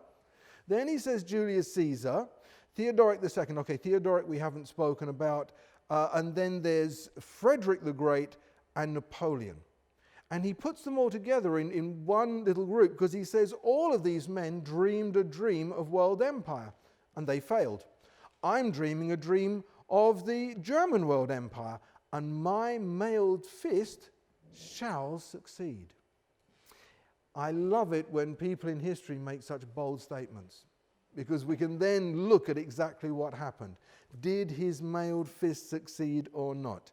Then he says Julius Caesar. Theodoric II. Okay, Theodoric we haven't spoken about. And then there's Frederick the Great and Napoleon. And he puts them all together in one little group because he says all of these men dreamed a dream of world empire, and they failed. I'm dreaming a dream of the German world empire, and my mailed fist shall succeed. I love it when people in history make such bold statements. because we can then look at exactly what happened. Did his mailed fist succeed or not?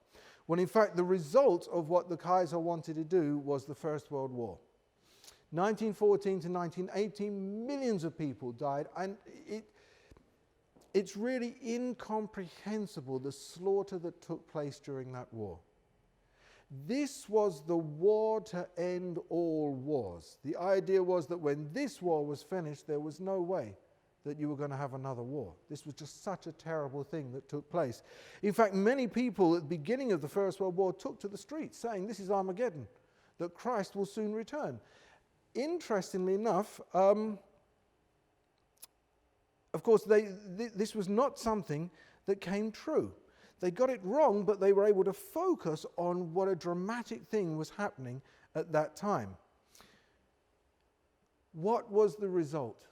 Well, in fact, the result of what the Kaiser wanted to do was the First World War. 1914 to 1918, millions of people died, and it's really incomprehensible the slaughter that took place during that war. This was the war to end all wars. The idea was that when this war was finished, there was no way that you were going to have another war. This was just such a terrible thing that took place. In fact, many people at the beginning of the First World War took to the streets saying, this is Armageddon, that Christ will soon return. Interestingly enough, of course, this was not something that came true. They got it wrong, but they were able to focus on what a dramatic thing was happening at that time. What was the result?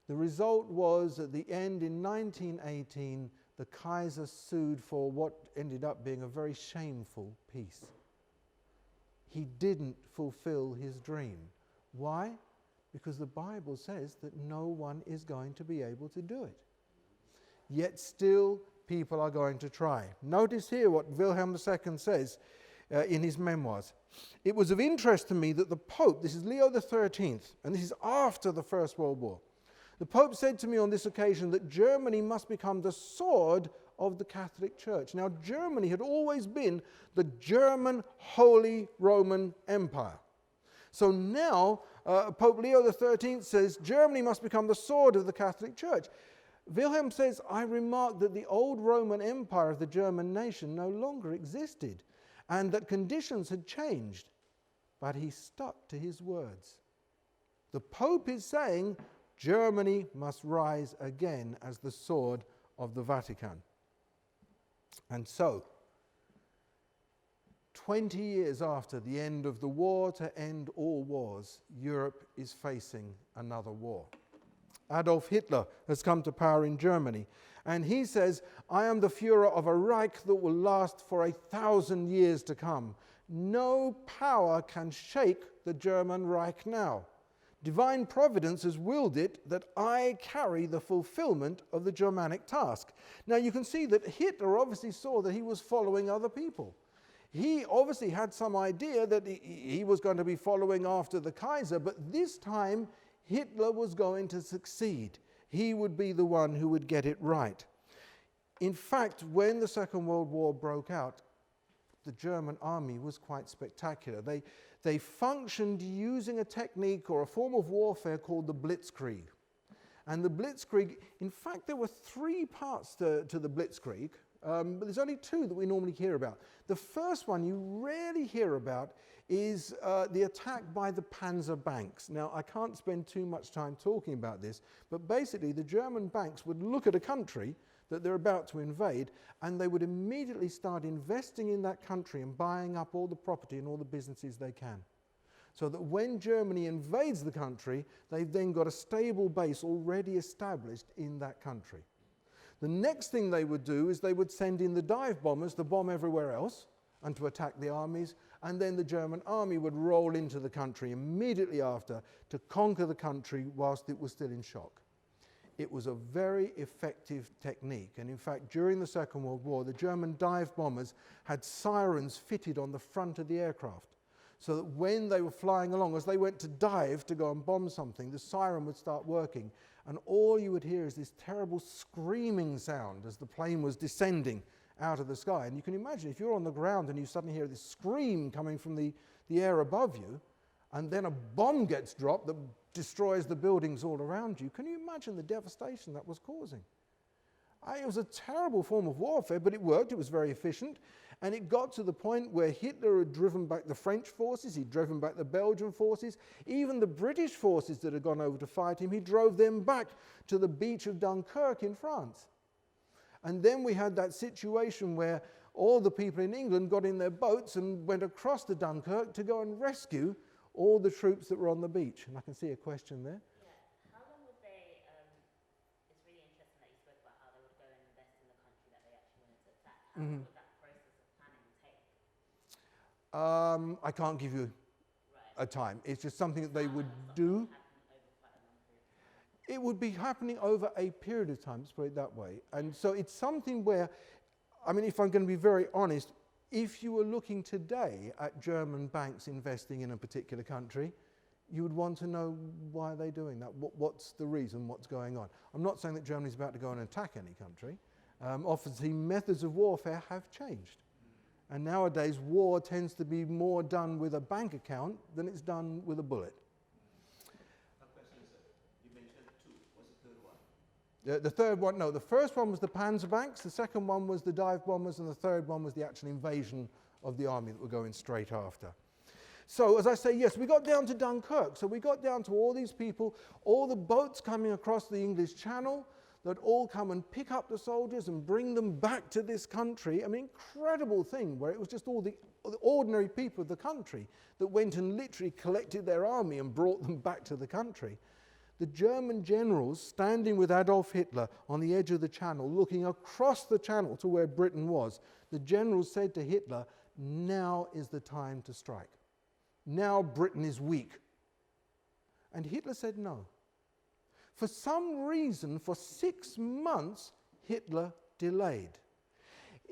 The result was, at the end in 1918, the Kaiser sued for what ended up being a very shameful peace. He didn't fulfill his dream. Why? Because the Bible says that no one is going to be able to do it. Yet still, people are going to try. Notice here what Wilhelm II says in his memoirs. It was of interest to me that the Pope, this is Leo XIII, and this is after the First World War, the Pope said to me on this occasion that Germany must become the sword of the Catholic Church. Now, Germany had always been the German Holy Roman Empire. So now, Pope Leo XIII says Germany must become the sword of the Catholic Church. Wilhelm says, I remarked that the old Roman Empire of the German nation no longer existed and that conditions had changed. But he stuck to his words. The Pope is saying Germany must rise again as the sword of the Vatican. And so, 20 years after the end of the war to end all wars, Europe is facing another war. Adolf Hitler has come to power in Germany, and he says, I am the Führer of a Reich that will last for 1,000 years to come. No power can shake the German Reich now. Divine providence has willed it that I carry the fulfillment of the Germanic task. Now you can see that Hitler obviously saw that he was following other people. He obviously had some idea that he was going to be following after the Kaiser, but this time Hitler was going to succeed. He would be the one who would get it right. In fact, when the Second World War broke out, the German army was quite spectacular. They functioned using a technique or a form of warfare called the Blitzkrieg. And the Blitzkrieg, in fact, there were 3 parts to the Blitzkrieg, but there's only 2 that we normally hear about. The first one you rarely hear about is the attack by the Panzer banks. Now, I can't spend too much time talking about this, but basically the German banks would look at a country that they're about to invade, and they would immediately start investing in that country and buying up all the property and all the businesses they can. So that when Germany invades the country, they've then got a stable base already established in that country. The next thing they would do is they would send in the dive bombers to bomb everywhere else and to attack the armies, and then the German army would roll into the country immediately after to conquer the country whilst it was still in shock. It was a very effective technique, and in fact during the Second World War the German dive bombers had sirens fitted on the front of the aircraft, so that when they were flying along, as they went to dive to go and bomb something, the siren would start working, and all you would hear is this terrible screaming sound as the plane was descending out of the sky. And you can imagine if you're on the ground and you suddenly hear this scream coming from the air above you, and then a bomb gets dropped that destroys the buildings all around you, can you imagine the devastation that was causing? It was a terrible form of warfare, but it worked. It was very efficient. And it got to the point where Hitler had driven back the French forces, he'd driven back the Belgian forces, even the British forces that had gone over to fight him, he drove them back to the beach of Dunkirk in France. And then we had that situation where all the people in England got in their boats and went across to Dunkirk to go and rescue all the troops that were on the beach. And I can see a question there. Yeah. How long would they, it's really interesting that you spoke about how they would go and invest in the country that they actually wanted to attack. How long would that process of planning take? I can't give you a time. It's just something that they would do. It would be happening over a period of time, let's put it that way. And so it's something where, I mean, if I'm going to be very honest, if you were looking today at German banks investing in a particular country, you would want to know why they're doing that. What's the reason? What's going on? I'm not saying that Germany's about to go and attack any country. Obviously, methods of warfare have changed. And nowadays, war tends to be more done with a bank account than it's done with a bullet. My question is, you mentioned two. What's the third one? The third one, no, the first one was the Panzer banks, the second one was the dive bombers, and the third one was the actual invasion of the army that were going straight after. So, as I say, yes, we got down to Dunkirk. So we got down to all these people, all the boats coming across the English Channel that all come and pick up the soldiers and bring them back to this country. I mean, incredible thing where it was just all the ordinary people of the country that went and literally collected their army and brought them back to the country. The German generals standing with Adolf Hitler on the edge of the Channel, looking across the Channel to where Britain was, the generals said to Hitler, now is the time to strike. Now Britain is weak. And Hitler said no. For some reason, for 6 months, Hitler delayed.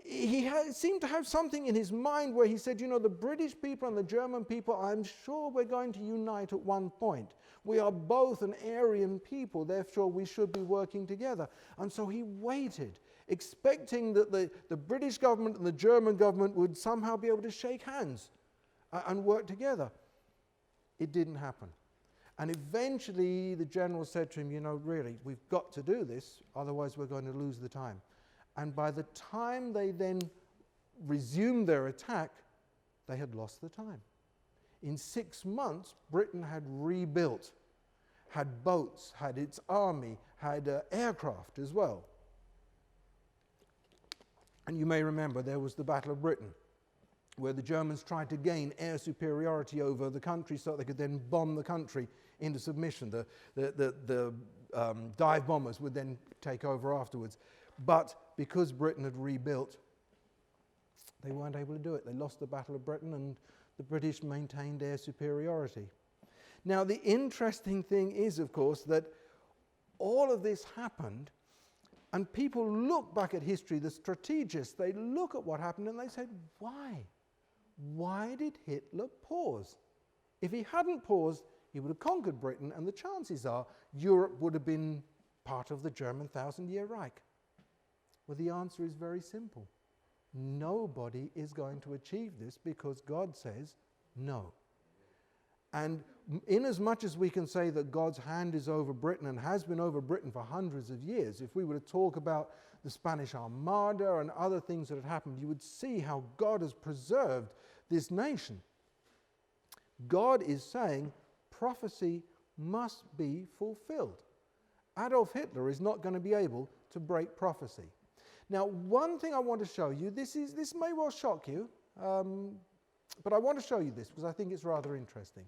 He seemed to have something in his mind where he said, you know, the British people and the German people, I'm sure we're going to unite at one point. We are both an Aryan people, therefore we should be working together. And so he waited, expecting that the British government and the German government would somehow be able to shake hands and work together. It didn't happen. And eventually the general said to him, you know, really, we've got to do this, otherwise we're going to lose the time. And by the time they then resumed their attack, they had lost the time. In 6 months, Britain had rebuilt, had boats, had its army, had aircraft as well. And you may remember there was the Battle of Britain, where the Germans tried to gain air superiority over the country so they could then bomb the country into submission. The dive bombers would then take over afterwards. But because Britain had rebuilt, they weren't able to do it. They lost the Battle of Britain and the British maintained air superiority. Now, the interesting thing is, of course, that all of this happened and people look back at history, the strategists, they look at what happened and they said, why? Why did Hitler pause? If he hadn't paused, he would have conquered Britain, and the chances are Europe would have been part of the German 1,000-year Reich. Well, the answer is very simple. Nobody is going to achieve this because God says no. And in as much as we can say that God's hand is over Britain and has been over Britain for hundreds of years, if we were to talk about the Spanish Armada and other things that had happened, you would see how God has preserved this nation. God is saying prophecy must be fulfilled. Adolf Hitler is not going to be able to break prophecy. Now, one thing I want to show you, this may well shock you, but I want to show you this because I think it's rather interesting.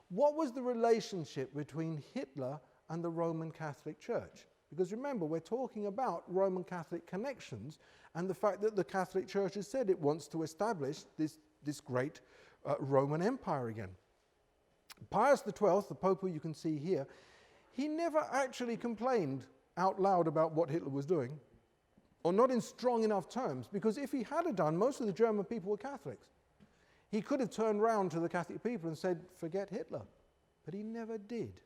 What was the relationship between Hitler and the Roman Catholic Church? Because remember, we're talking about Roman Catholic connections and the fact that the Catholic Church has said it wants to establish this great Roman Empire again. Pius XII, the Pope who you can see here, he never actually complained out loud about what Hitler was doing, or not in strong enough terms, because if he had done, most of the German people were Catholics. He could have turned round to the Catholic people and said, forget Hitler, but he never did.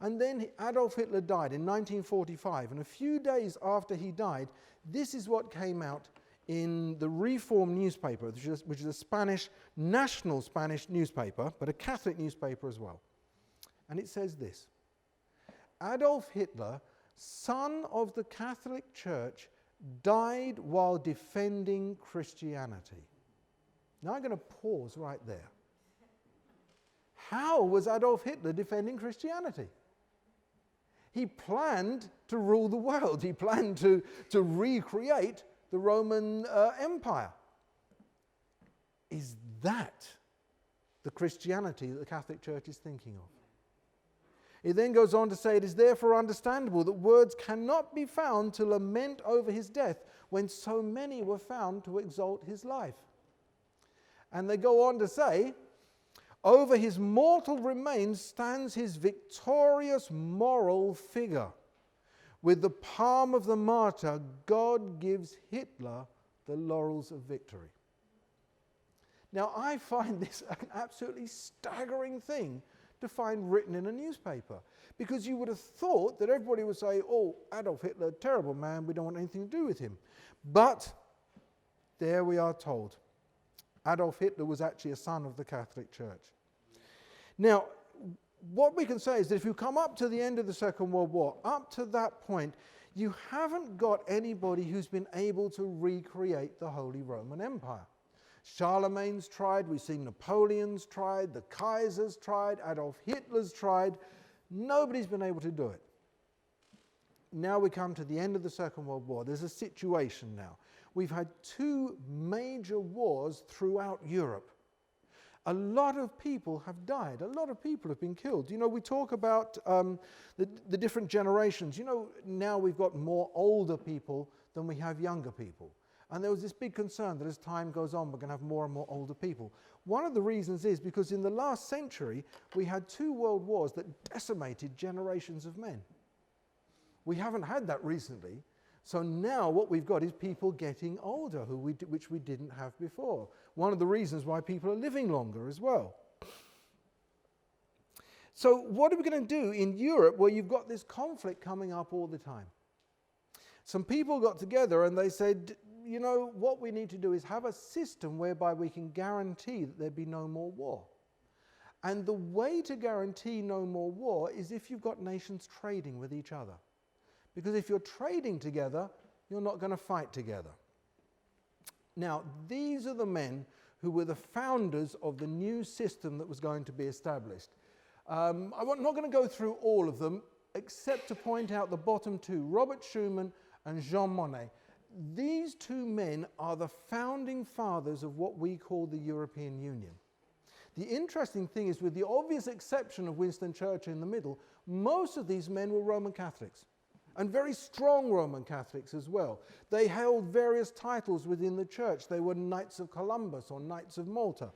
And then Adolf Hitler died in 1945, and a few days after he died, this is what came out in the Reform newspaper, which is a Spanish, national Spanish newspaper, but a Catholic newspaper as well. And it says this: Adolf Hitler, son of the Catholic Church, died while defending Christianity. Now I'm going to pause right there. How was Adolf Hitler defending Christianity? He planned to rule the world. He planned to recreate the Roman Empire. Is that the Christianity that the Catholic Church is thinking of? It then goes on to say, it is therefore understandable that words cannot be found to lament over his death when so many were found to exalt his life. And they go on to say, Over his mortal remains stands his victorious moral figure. With the palm of the martyr, God gives Hitler the laurels of victory. Now, I find this an absolutely staggering thing to find written in a newspaper, because you would have thought that everybody would say, oh, Adolf Hitler, terrible man, we don't want anything to do with him. But there we are told, Adolf Hitler was actually a son of the Catholic Church. Now, what we can say is that if you come up to the end of the Second World War, up to that point, you haven't got anybody who's been able to recreate the Holy Roman Empire. Charlemagne's tried, we've seen Napoleon's tried, the Kaisers tried, Adolf Hitler's tried. Nobody's been able to do it. Now we come to the end of the Second World War. There's a situation now. We've had two major wars throughout Europe. A lot of people have died. A lot of people have been killed. You know, we talk about the different generations. You know, now we've got more older people than we have younger people. And there was this big concern that as time goes on, we're going to have more and more older people. One of the reasons is because in the last century, we had two world wars that decimated generations of men. We haven't had that recently. So now what we've got is people getting older, which we didn't have before. One of the reasons why people are living longer as well. So what are we going to do in Europe where you've got this conflict coming up all the time? Some people got together and they said, you know, what we need to do is have a system whereby we can guarantee that there be no more war. And the way to guarantee no more war is if you've got nations trading with each other. Because if you're trading together, you're not going to fight together. Now, these are the men who were the founders of the new system that was going to be established. I'm not going to go through all of them, except to point out the bottom two, Robert Schuman and Jean Monnet. These two men are the founding fathers of what we call the European Union. The interesting thing is, with the obvious exception of Winston Churchill in the middle, most of these men were Roman Catholics, and very strong Roman Catholics as well. They held various titles within the church. They were Knights of Columbus or Knights of Malta.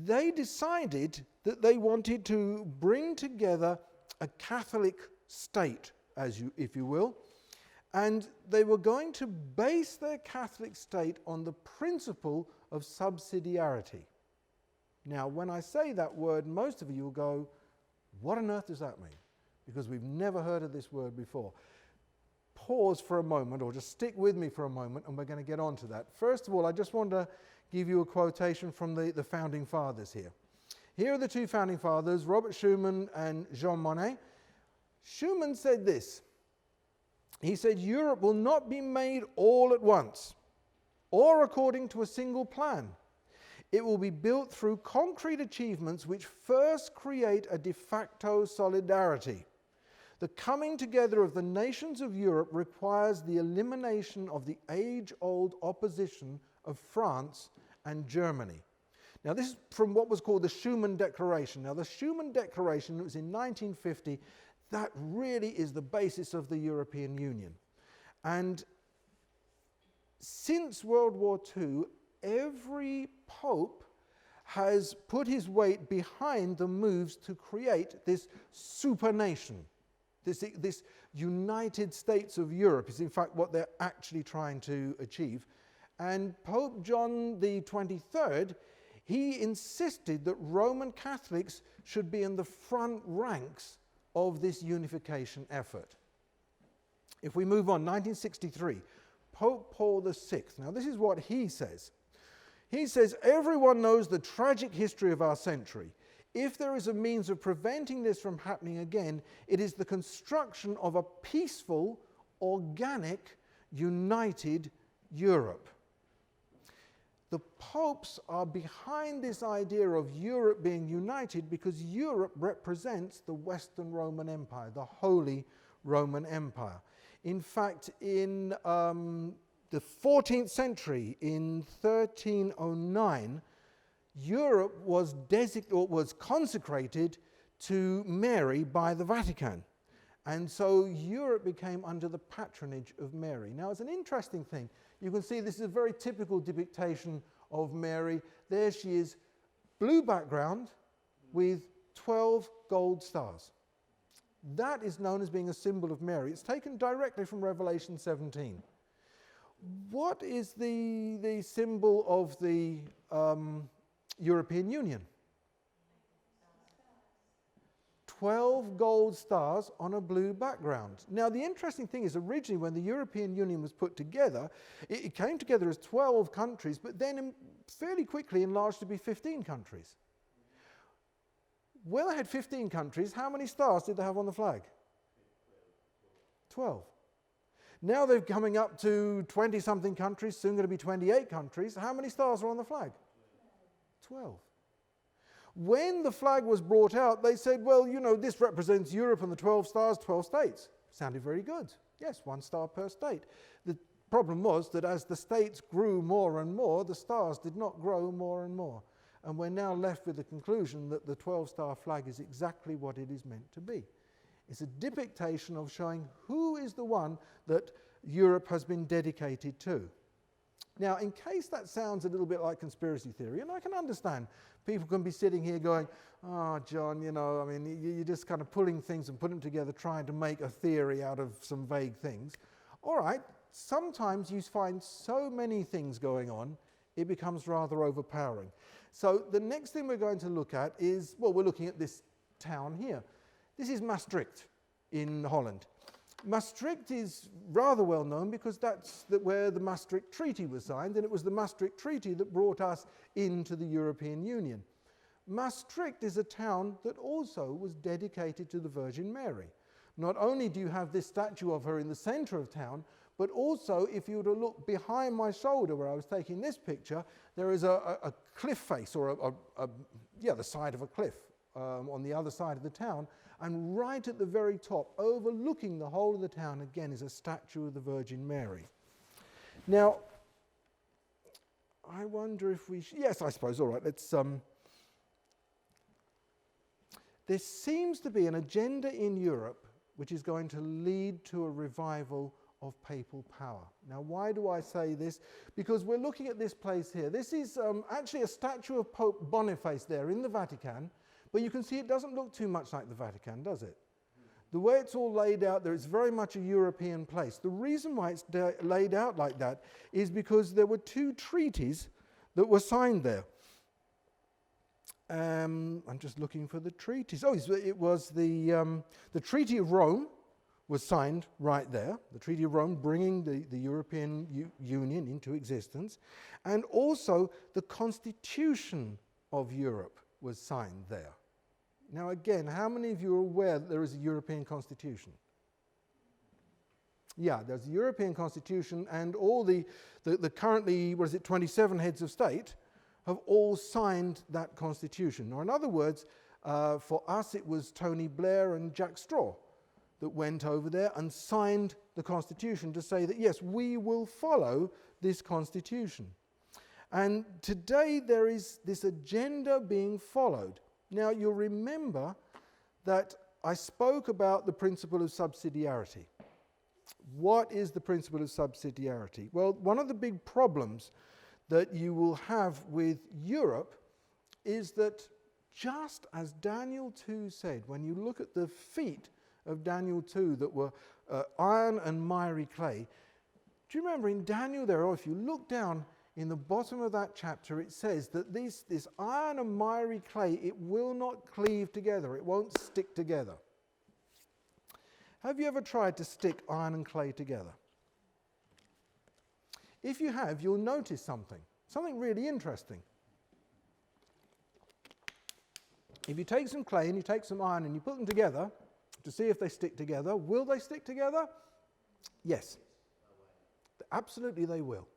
They decided that they wanted to bring together a Catholic state, if you will, and they were going to base their Catholic state on the principle of subsidiarity. Now, when I say that word, most of you will go, what on earth does that mean? Because we've never heard of this word before. Pause for a moment, or just stick with me for a moment, and we're going to get on to that. First of all, I just want to give you a quotation from the founding fathers here. Here are the two founding fathers, Robert Schuman and Jean Monnet. Schuman said this. He said, Europe will not be made all at once, or according to a single plan. It will be built through concrete achievements which first create a de facto solidarity. The coming together of the nations of Europe requires the elimination of the age-old opposition of France and Germany. Now, this is from what was called the Schuman Declaration. Now, the Schuman Declaration was in 1950. That really is the basis of the European Union. And since World War II, every pope has put his weight behind the moves to create this supernation. This United States of Europe is in fact what they're actually trying to achieve. And Pope John the 23rd, he insisted that Roman Catholics should be in the front ranks of this unification effort. If we move on, 1963, Pope Paul VI. Now this is what he says. He says, everyone knows the tragic history of our century. If there is a means of preventing this from happening again, it is the construction of a peaceful, organic, united Europe. The popes are behind this idea of Europe being united because Europe represents the Western Roman Empire, the Holy Roman Empire. In fact, in the 14th century, in 1309, Europe was consecrated to Mary by the Vatican. And so Europe became under the patronage of Mary. Now, it's an interesting thing. You can see this is a very typical depiction of Mary. There she is, blue background, with 12 gold stars. That is known as being a symbol of Mary. It's taken directly from Revelation 17. What is the symbol of the European Union? 12 gold stars on a blue background. Now, the interesting thing is, originally when the European Union was put together, it came together as 12 countries, but then fairly quickly enlarged to be 15 countries. When they had 15 countries, how many stars did they have on the flag? 12. Now they're coming up to 20-something countries, soon going to be 28 countries. How many stars are on the flag? 12. When the flag was brought out, they said, well, you know, this represents Europe and the 12 stars, 12 states. Sounded very good. Yes, 1 star per state. The problem was that as the states grew more and more, the stars did not grow more and more. And we're now left with the conclusion that the 12-star flag is exactly what it is meant to be. It's a depiction of showing who is the one that Europe has been dedicated to. Now, in case that sounds a little bit like conspiracy theory, and I can understand, people can be sitting here going, oh, John, you know, I mean, you're just kind of pulling things and putting them together, trying to make a theory out of some vague things. All right, sometimes you find so many things going on, it becomes rather overpowering. So the next thing we're going to look at is, well, we're looking at this town here. This is Maastricht in Holland. Maastricht is rather well known because that's where the Maastricht Treaty was signed, and it was the Maastricht Treaty that brought us into the European Union. Maastricht is a town that also was dedicated to the Virgin Mary. Not only do you have this statue of her in the center of town, but also if you were to look behind my shoulder where I was taking this picture, there is a cliff face, or the side of a cliff on the other side of the town. And right at the very top, overlooking the whole of the town, again, is a statue of the Virgin Mary. Now, I wonder if we... yes, I suppose, all right, let's... there seems to be an agenda in Europe which is going to lead to a revival of papal power. Now, why do I say this? Because we're looking at this place here. This is actually a statue of Pope Boniface there in the Vatican, but you can see it doesn't look too much like the Vatican, does it? The way it's all laid out there, it's very much a European place. The reason why it's laid out like that is because there were 2 treaties that were signed there. I'm just looking for the treaties. Oh, it was the Treaty of Rome was signed right there. The Treaty of Rome bringing the European Union into existence. And also the Constitution of Europe was signed there. Now again, how many of you are aware that there is a European Constitution? Yeah, there's a European Constitution, and all the currently, 27 heads of state have all signed that Constitution. Or in other words, for us it was Tony Blair and Jack Straw that went over there and signed the Constitution to say that, yes, we will follow this Constitution. And today there is this agenda being followed. Now, you'll remember that I spoke about the principle of subsidiarity. What is the principle of subsidiarity? Well, one of the big problems that you will have with Europe is that, just as Daniel 2 said, when you look at the feet of Daniel 2 that were iron and miry clay, do you remember in Daniel there, or if you look down in the bottom of that chapter, it says that this iron and miry clay, it will not cleave together. It won't stick together. Have you ever tried to stick iron and clay together? If you have, you'll notice something really interesting. If you take some clay and you take some iron and you put them together to see if they stick together, will they stick together? Yes. Absolutely they will.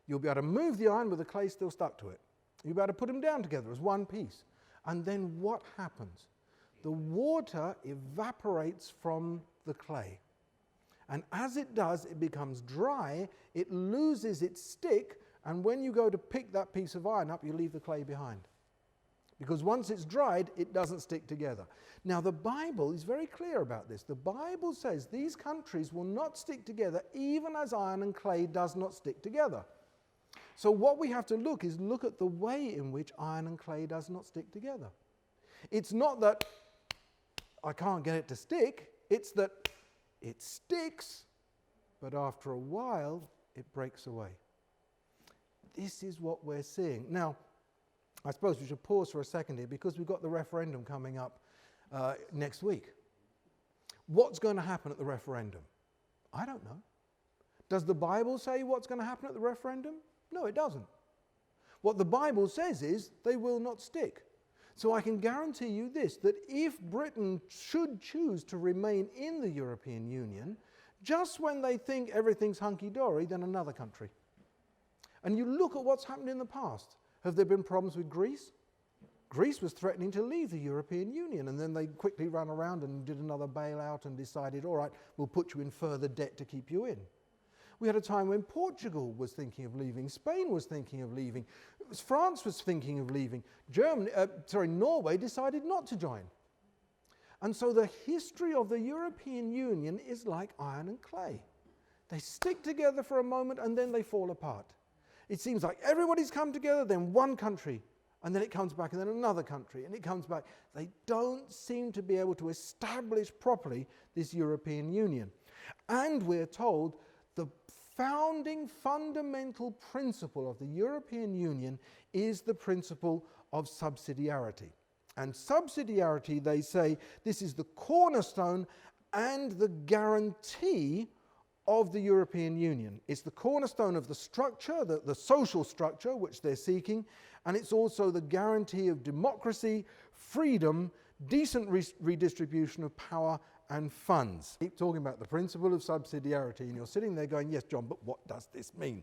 You'll be able to move the iron with the clay still stuck to it. You'll be able to put them down together as one piece. And then what happens? The water evaporates from the clay. And as it does, it becomes dry, it loses its stick, and when you go to pick that piece of iron up, you leave the clay behind. Because once it's dried, it doesn't stick together. Now, the Bible is very clear about this. The Bible says these countries will not stick together even as iron and clay does not stick together. So what we have to look at the way in which iron and clay does not stick together. It's not that I can't get it to stick, it's that it sticks, but after a while, it breaks away. This is what we're seeing. Now, I suppose we should pause for a second here because we've got the referendum coming up next week. What's going to happen at the referendum? I don't know. Does the Bible say what's going to happen at the referendum? No, it doesn't. What the Bible says is they will not stick. So I can guarantee you this, that if Britain should choose to remain in the European Union, just when they think everything's hunky-dory, then another country. And you look at what's happened in the past. Have there been problems with Greece? Greece was threatening to leave the European Union, and then they quickly ran around and did another bailout and decided, all right, we'll put you in further debt to keep you in. We had a time when Portugal was thinking of leaving, Spain was thinking of leaving, France was thinking of leaving, Norway decided not to join. And so the history of the European Union is like iron and clay. They stick together for a moment and then they fall apart. It seems like everybody's come together, then one country, and then it comes back, and then another country, and it comes back. They don't seem to be able to establish properly this European Union. And we're told the founding fundamental principle of the European Union is the principle of subsidiarity. And subsidiarity, they say, this is the cornerstone and the guarantee of the European Union. It's the cornerstone of the structure, the social structure which they're seeking, and it's also the guarantee of democracy, freedom, decent redistribution of power and funds. Keep talking about the principle of subsidiarity, and you're sitting there going, yes, John, but what does this mean?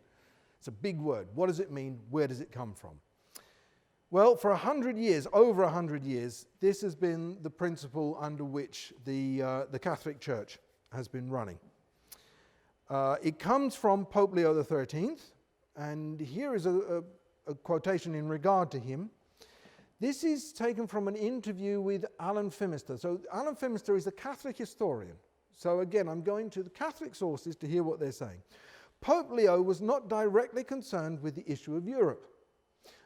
It's a big word. What does it mean? Where does it come from? Well, for 100 years, over 100 years, this has been the principle under which the Catholic Church has been running. It comes from Pope Leo XIII, and here is a quotation in regard to him. This is taken from an interview with Alan Phimister. So Alan Phimister is a Catholic historian. So again, I'm going to the Catholic sources to hear what they're saying. Pope Leo was not directly concerned with the issue of Europe.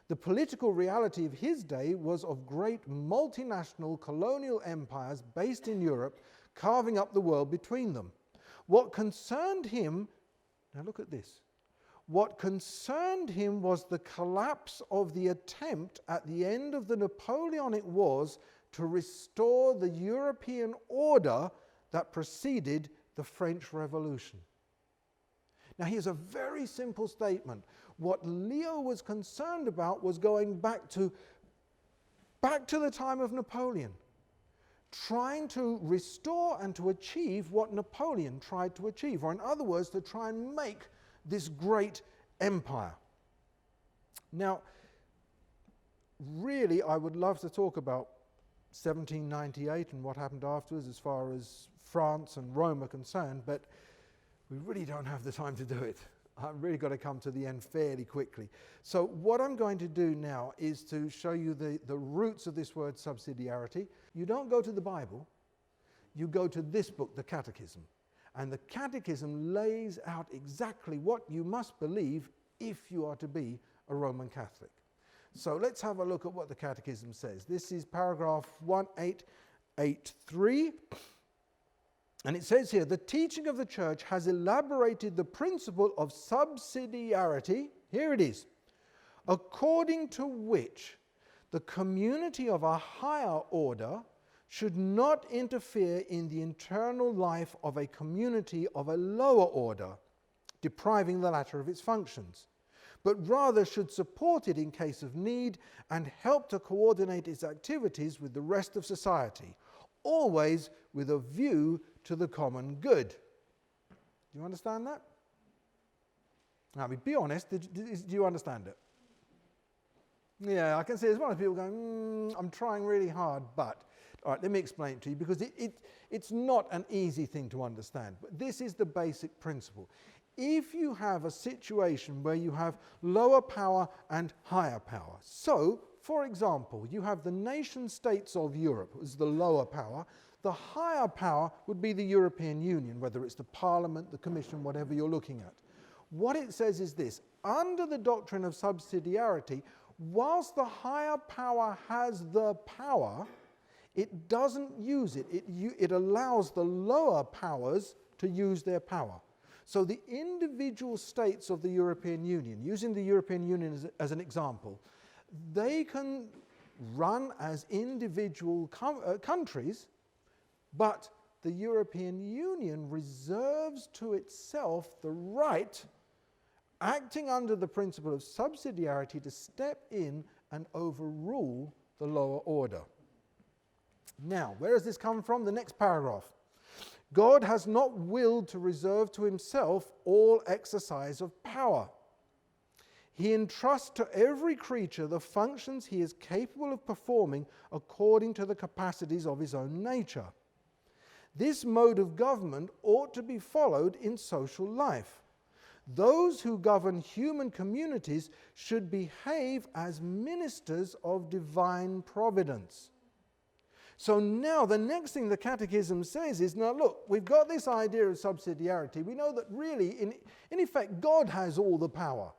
The political reality of his day was of great multinational colonial empires based in Europe, carving up the world between them. What concerned him, now look at this, what concerned him was the collapse of the attempt at the end of the Napoleonic Wars to restore the European order that preceded the French Revolution. Now here's a very simple statement. What Leo was concerned about was going back to the time of Napoleon, trying to restore and to achieve what Napoleon tried to achieve, or in other words, to try and make this great empire. Now, really, I would love to talk about 1798 and what happened afterwards as far as France and Rome are concerned, but we really don't have the time to do it. I've really got to come to the end fairly quickly. So what I'm going to do now is to show you the roots of this word subsidiarity. You don't go to the Bible, you go to this book, the Catechism. And the Catechism lays out exactly what you must believe if you are to be a Roman Catholic. So let's have a look at what the Catechism says. This is paragraph 1883. And it says here, the teaching of the Church has elaborated the principle of subsidiarity, here it is, according to which the community of a higher order should not interfere in the internal life of a community of a lower order, depriving the latter of its functions, but rather should support it in case of need and help to coordinate its activities with the rest of society, always with a view to the common good. Do you understand that? I mean, be honest, do you understand it? Yeah, I can see there's one of the people going, I'm trying really hard, but... All right, let me explain it to you, because it's not an easy thing to understand. But this is the basic principle. If you have a situation where you have lower power and higher power, so, for example, you have the nation states of Europe as the lower power, the higher power would be the European Union, whether it's the Parliament, the Commission, whatever you're looking at. What it says is this: under the doctrine of subsidiarity, whilst the higher power has the power, it doesn't use it. It allows the lower powers to use their power. So the individual states of the European Union, using the European Union as an example, they can run as individual countries, but the European Union reserves to itself the right, acting under the principle of subsidiarity, to step in and overrule the lower order. Now, where does this come from? The next paragraph. God has not willed to reserve to himself all exercise of power. He entrusts to every creature the functions he is capable of performing according to the capacities of his own nature. This mode of government ought to be followed in social life. Those who govern human communities should behave as ministers of divine providence. So now the next thing the Catechism says is, now look, we've got this idea of subsidiarity. We know that really, in effect, God has all the power.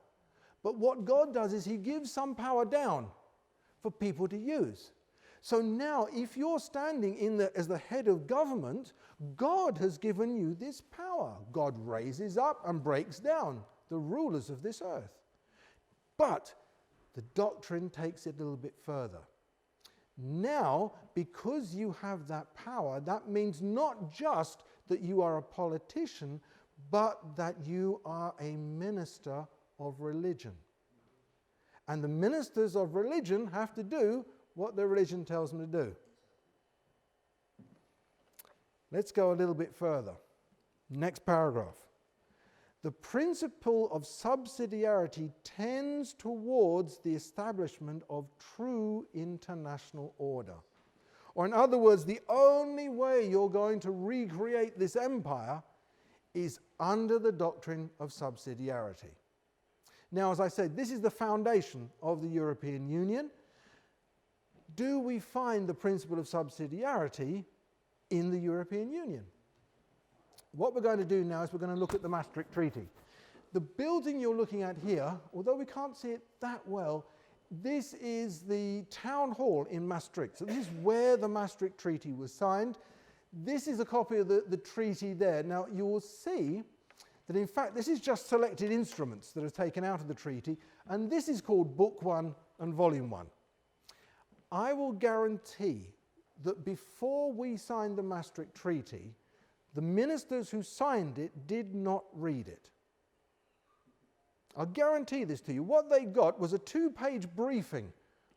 But what God does is he gives some power down for people to use. So now, if you're standing as the head of government, God has given you this power. God raises up and breaks down the rulers of this earth. But the doctrine takes it a little bit further. Now, because you have that power, that means not just that you are a politician, but that you are a minister of religion. And the ministers of religion have to do what their religion tells them to do. Let's go a little bit further. Next paragraph. The principle of subsidiarity tends towards the establishment of true international order. Or in other words, the only way you're going to recreate this empire is under the doctrine of subsidiarity. Now, as I said, this is the foundation of the European Union. Do we find the principle of subsidiarity in the European Union? What we're going to do now is we're going to look at the Maastricht Treaty. The building you're looking at here, although we can't see it that well, this is the town hall in Maastricht. So this is where the Maastricht Treaty was signed. This is a copy of the treaty there. Now you will see that in fact this is just selected instruments that are taken out of the treaty, and this is called Book 1 and Volume 1. I will guarantee that before we signed the Maastricht Treaty, the ministers who signed it did not read it. I'll guarantee this to you. What they got was a 2-page briefing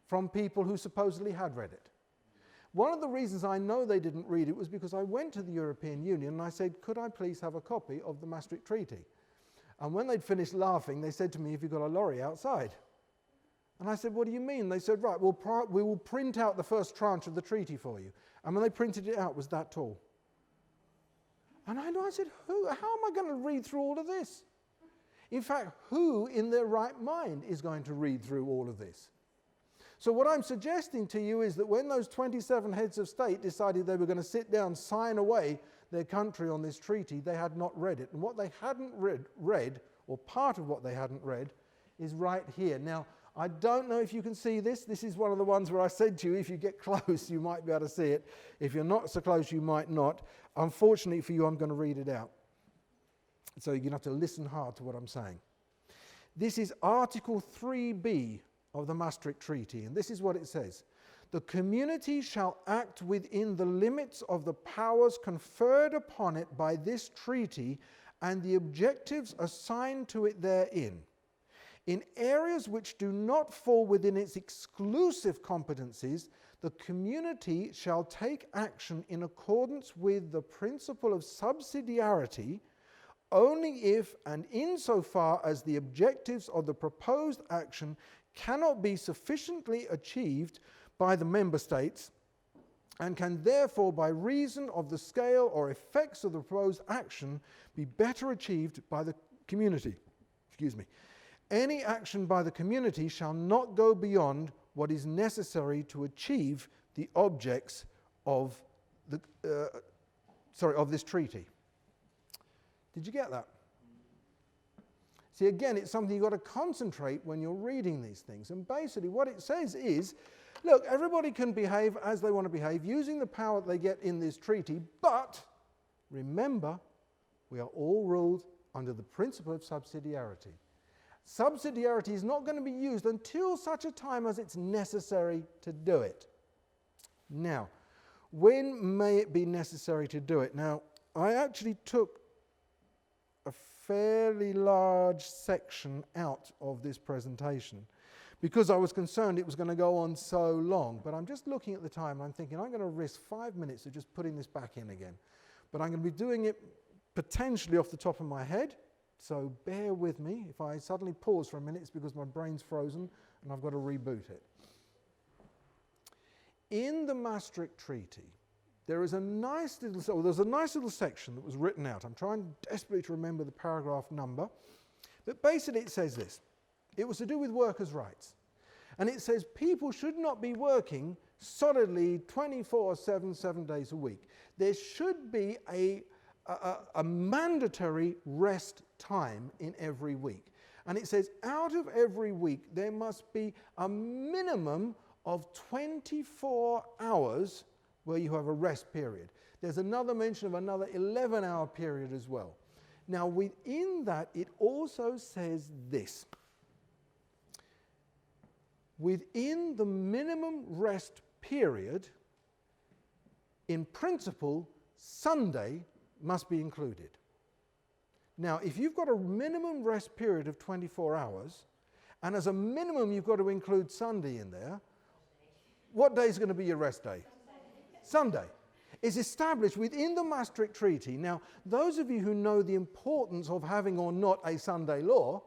from people who supposedly had read it. One of the reasons I know they didn't read it was because I went to the European Union and I said, could I please have a copy of the Maastricht Treaty? And when they'd finished laughing, they said to me, have you got a lorry outside? And I said, what do you mean? They said, right, we will print out the first tranche of the treaty for you. And when they printed it out, it was that tall. And I said, how am I going to read through all of this? In fact, who in their right mind is going to read through all of this? So what I'm suggesting to you is that when those 27 heads of state decided they were going to sit down, sign away their country on this treaty, they had not read it. And what they hadn't read, or part of what they hadn't read, is right here. Now, I don't know if you can see this. This is one of the ones where I said to you, if you get close, you might be able to see it. If you're not so close, you might not. Unfortunately for you, I'm going to read it out. So you're going to have to listen hard to what I'm saying. This is Article 3b of the Maastricht Treaty, and this is what it says. The community shall act within the limits of the powers conferred upon it by this treaty and the objectives assigned to it therein. In areas which do not fall within its exclusive competencies, the community shall take action in accordance with the principle of subsidiarity only if and insofar as the objectives of the proposed action cannot be sufficiently achieved by the member states and can therefore, by reason of the scale or effects of the proposed action, be better achieved by the community. Any action by the community shall not go beyond what is necessary to achieve the objects of this treaty. Did you get that? See, again, it's something you've got to concentrate when you're reading these things. And basically what it says is, look, everybody can behave as they want to behave using the power that they get in this treaty, but remember, we are all ruled under the principle of subsidiarity. Subsidiarity is not going to be used until such a time as it's necessary to do it. Now, when may it be necessary to do it? Now, I actually took a fairly large section out of this presentation because I was concerned it was going to go on so long. But I'm just looking at the time and I'm thinking I'm going to risk 5 minutes of just putting this back in again. But I'm going to be doing it potentially off the top of my head, so bear with me. If I suddenly pause for a minute, it's because my brain's frozen and I've got to reboot it. In the Maastricht Treaty, there's a nice little section that was written out. I'm trying desperately to remember the paragraph number, but basically it says this. It was to do with workers' rights. And it says people should not be working solidly 24/7, 7 days a week. There should be a mandatory rest time in every week. And it says out of every week there must be a minimum of 24 hours where you have a rest period. There's another mention of another 11-hour period as well. Now within that it also says this. Within the minimum rest period, in principle, Sunday must be included. Now, if you've got a minimum rest period of 24 hours, and as a minimum you've got to include Sunday in there, what day is going to be your rest day? Sunday. It's established within the Maastricht Treaty. Now, those of you who know the importance of having or not a Sunday law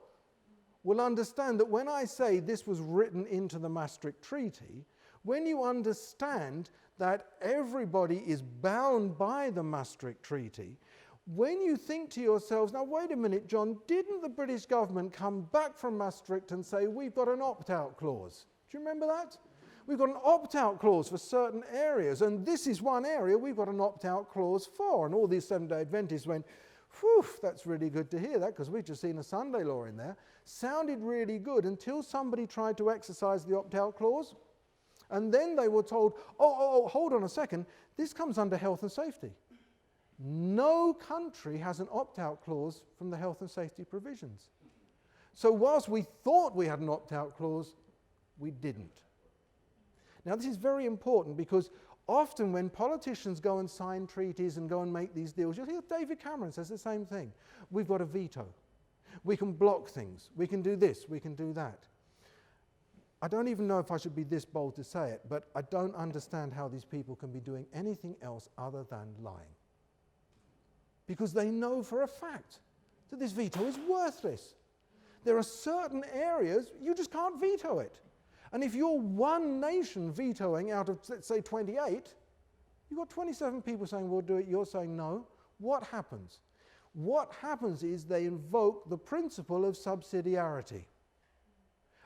will understand that when I say this was written into the Maastricht Treaty, when you understand that everybody is bound by the Maastricht Treaty, when you think to yourselves, now wait a minute, John, didn't the British government come back from Maastricht and say, we've got an opt-out clause? Do you remember that? We've got an opt-out clause for certain areas, and this is one area we've got an opt-out clause for. And all these Seventh-day Adventists went, whew, that's really good to hear that, because we've just seen a Sunday law in there. Sounded really good until somebody tried to exercise the opt-out clause. And then they were told, oh, hold on a second, this comes under health and safety. No country has an opt-out clause from the health and safety provisions. So whilst we thought we had an opt-out clause, we didn't. Now this is very important because often when politicians go and sign treaties and go and make these deals, you'll hear David Cameron says the same thing. We've got a veto. We can block things. We can do this. We can do that. I don't even know if I should be this bold to say it, but I don't understand how these people can be doing anything else other than lying. Because they know for a fact that this veto is worthless. There are certain areas you just can't veto it. And if you're one nation vetoing out of, let's say, 28, you've got 27 people saying, we'll do it, you're saying no. What happens? What happens is they invoke the principle of subsidiarity.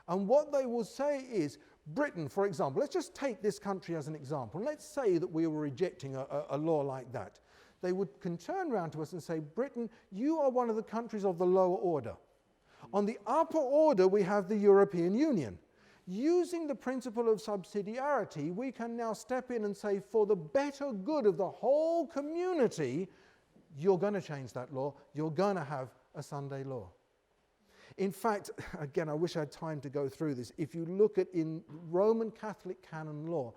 And what they will say is, Britain, for example, let's just take this country as an example. Let's say that we were rejecting a law like that. They can turn around to us and say, Britain, you are one of the countries of the lower order. On the upper order, we have the European Union. Using the principle of subsidiarity, we can now step in and say, for the better good of the whole community, you're going to change that law. You're going to have a Sunday law. In fact, again, I wish I had time to go through this. If you look at in Roman Catholic canon law,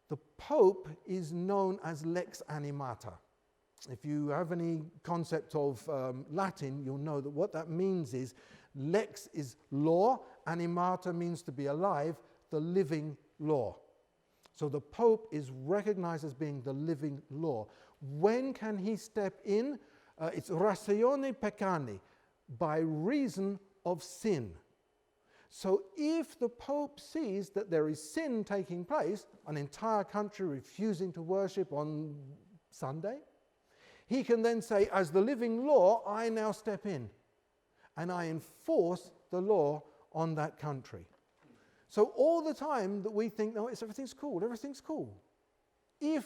the Pope is known as lex animata. If you have any concept of Latin, you'll know that what that means is lex is law, animata means to be alive, the living law. So the Pope is recognized as being the living law. When can he step in? It's ratione peccani, by reason of sin. So if the Pope sees that there is sin taking place, an entire country refusing to worship on Sunday, he can then say, as the living law, I now step in and I enforce the law on that country. So all the time that we think, no, everything's cool, everything's cool. If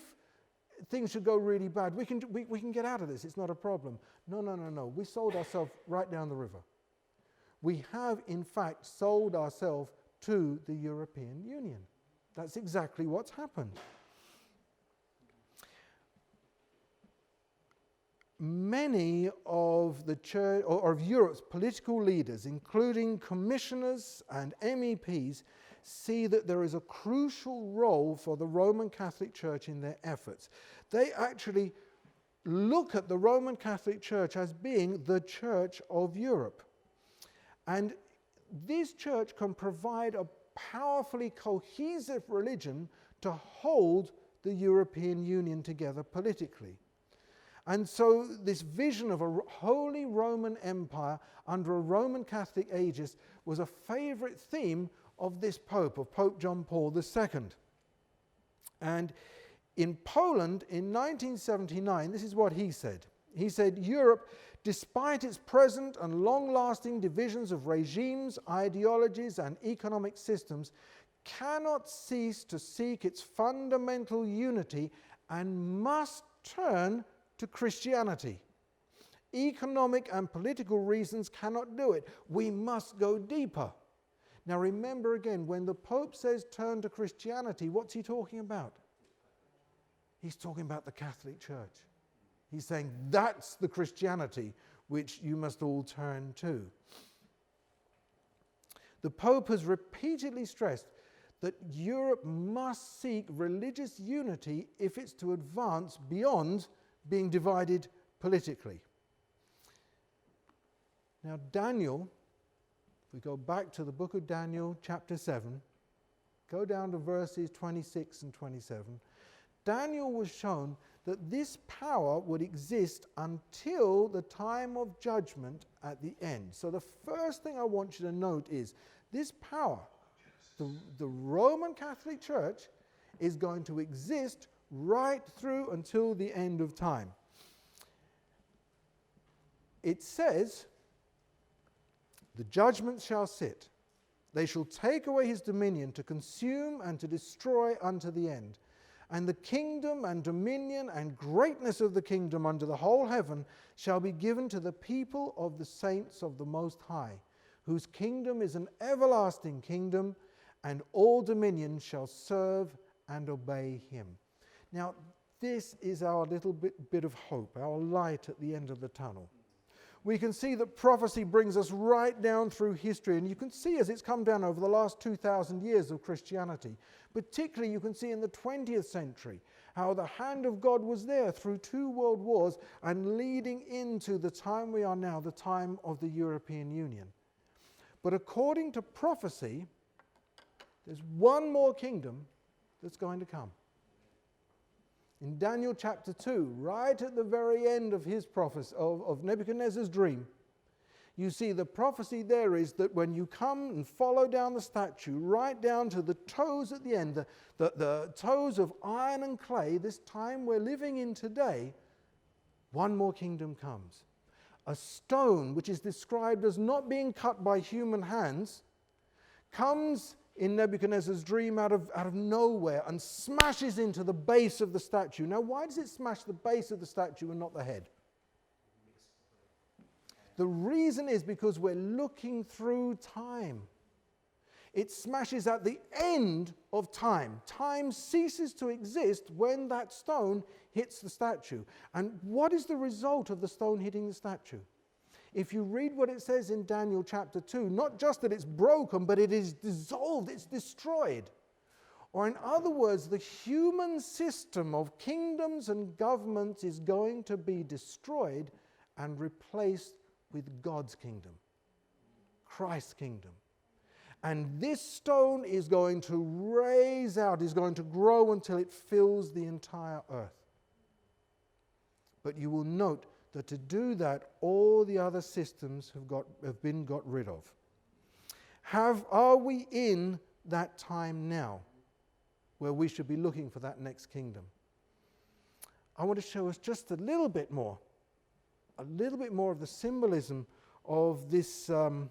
things should go really bad, we can get out of this, it's not a problem. No. We sold ourselves right down the river. We have, in fact, sold ourselves to the European Union. That's exactly what's happened. Many of the church or of Europe's political leaders, including commissioners and MEPs, see that there is a crucial role for the Roman Catholic Church in their efforts. They actually look at the Roman Catholic Church as being the Church of Europe. And this church can provide a powerfully cohesive religion to hold the European Union together politically. And so this vision of a Holy Roman Empire under a Roman Catholic aegis was a favorite theme of this Pope, of Pope John Paul II. And in Poland in 1979, this is what he said. He said, "Europe, despite its present and long-lasting divisions of regimes, ideologies, and economic systems, cannot cease to seek its fundamental unity and must turn to Christianity. Economic and political reasons cannot do it. We must go deeper." Now remember again, when the Pope says turn to Christianity, what's he talking about? He's talking about the Catholic Church. He's saying that's the Christianity which you must all turn to. The Pope has repeatedly stressed that Europe must seek religious unity if it's to advance beyond being divided politically. Now Daniel, if we go back to the book of Daniel, chapter 7, go down to verses 26 and 27, Daniel was shown that this power would exist until the time of judgment at the end. So the first thing I want you to note is this power, the Roman Catholic Church, is going to exist right through until the end of time. It says, "The judgment shall sit. They shall take away his dominion to consume and to destroy unto the end. And the kingdom and dominion and greatness of the kingdom under the whole heaven shall be given to the people of the saints of the Most High, whose kingdom is an everlasting kingdom, and all dominion shall serve and obey him." Now, this is our little bit of hope, our light at the end of the tunnel. We can see that prophecy brings us right down through history, and you can see as it's come down over the last 2,000 years of Christianity. Particularly, you can see in the 20th century how the hand of God was there through 2 world wars and leading into the time we are now, the time of the European Union. But according to prophecy, there's one more kingdom that's going to come. In Daniel chapter 2, right at the very end of his prophecy, of Nebuchadnezzar's dream, you see the prophecy there is that when you come and follow down the statue, right down to the toes at the end, the toes of iron and clay, this time we're living in today, one more kingdom comes. A stone, which is described as not being cut by human hands, comes in Nebuchadnezzar's dream out of nowhere and smashes into the base of the statue. Now, why does it smash the base of the statue and not the head? The reason is because we're looking through time. It smashes at the end of time. Time ceases to exist when that stone hits the statue. And what is the result of the stone hitting the statue? If you read what it says in Daniel chapter 2, not just that it's broken, but it is dissolved, it's destroyed. Or in other words, the human system of kingdoms and governments is going to be destroyed and replaced with God's kingdom, Christ's kingdom. And this stone is going to raise out, is going to grow until it fills the entire earth. But you will note that to do that, all the other systems have been got rid of. Are we in that time now where we should be looking for that next kingdom? I want to show us just a little bit more of the symbolism of this, of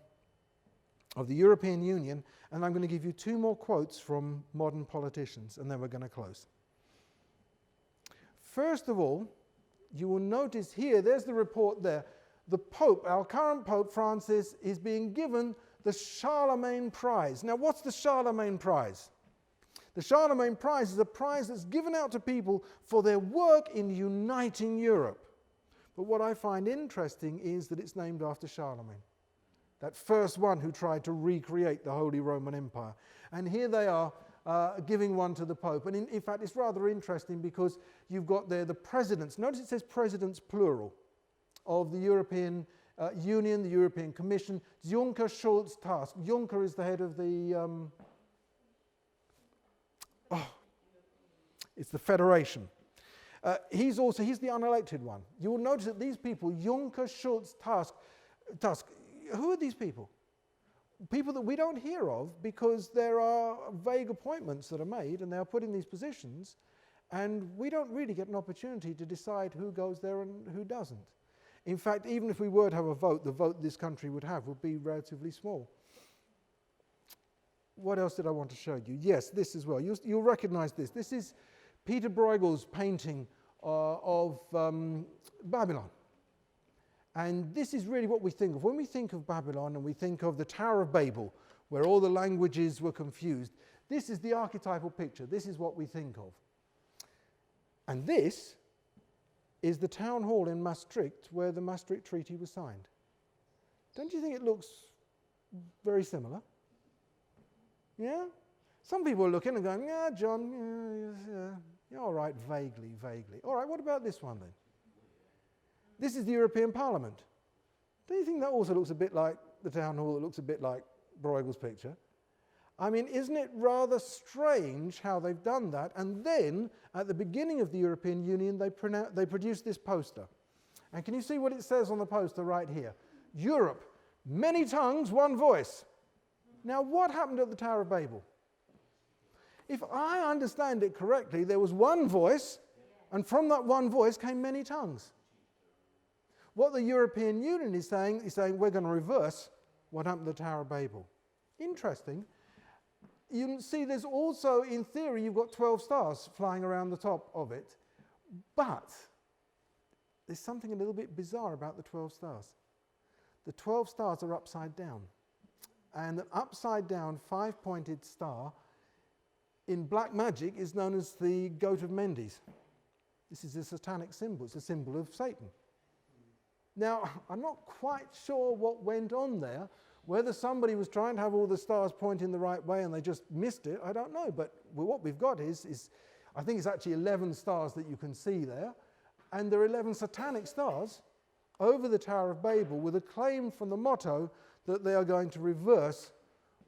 the European Union, and I'm going to give you 2 more quotes from modern politicians, and then we're going to close. First of all, you will notice here, there's the report there, the Pope, our current Pope Francis, is being given the Charlemagne Prize. Now, what's the Charlemagne Prize? The Charlemagne Prize is a prize that's given out to people for their work in uniting Europe. But what I find interesting is that it's named after Charlemagne, that first one who tried to recreate the Holy Roman Empire. And here they are giving one to the Pope. And in fact, it's rather interesting because you've got there the presidents. Notice it says presidents plural of the European Union, the European Commission. Juncker, Schulz, Tusk. Juncker is the head of the... it's the Federation. He's the unelected one. You will notice that these people, Juncker, Schulz, Tusk, who are these people? People that we don't hear of because there are vague appointments that are made and they are put in these positions, and we don't really get an opportunity to decide who goes there and who doesn't. In fact, even if we were to have a vote, the vote this country would have would be relatively small. What else did I want to show you? Yes, this as well. You'll recognize this. This is Peter Bruegel's painting of Babylon. And this is really what we think of. When we think of Babylon and we think of the Tower of Babel, where all the languages were confused, this is the archetypal picture. This is what we think of. And this is the town hall in Maastricht where the Maastricht Treaty was signed. Don't you think it looks very similar? Yeah? Some people are looking and going, yeah, John, yeah, all right, vaguely. All right, what about this one then? This is the European Parliament. Don't you think that also looks a bit like the town hall? It looks a bit like Bruegel's picture. I mean, isn't it rather strange how they've done that? And then, at the beginning of the European Union, they produced this poster. And can you see what it says on the poster right here? Europe, many tongues, one voice. Now, what happened at the Tower of Babel? If I understand it correctly, there was one voice, and from that one voice came many tongues. What the European Union is saying we're going to reverse what happened at the Tower of Babel. Interesting. You can see there's also, in theory, you've got 12 stars flying around the top of it. But there's something a little bit bizarre about the 12 stars. The 12 stars are upside down. And an upside down 5-pointed star in black magic is known as the Goat of Mendes. This is a satanic symbol. It's a symbol of Satan. Now, I'm not quite sure what went on there. Whether somebody was trying to have all the stars pointing the right way and they just missed it, I don't know. But what we've got is I think it's actually 11 stars that you can see there. And there are 11 satanic stars over the Tower of Babel with a claim from the motto that they are going to reverse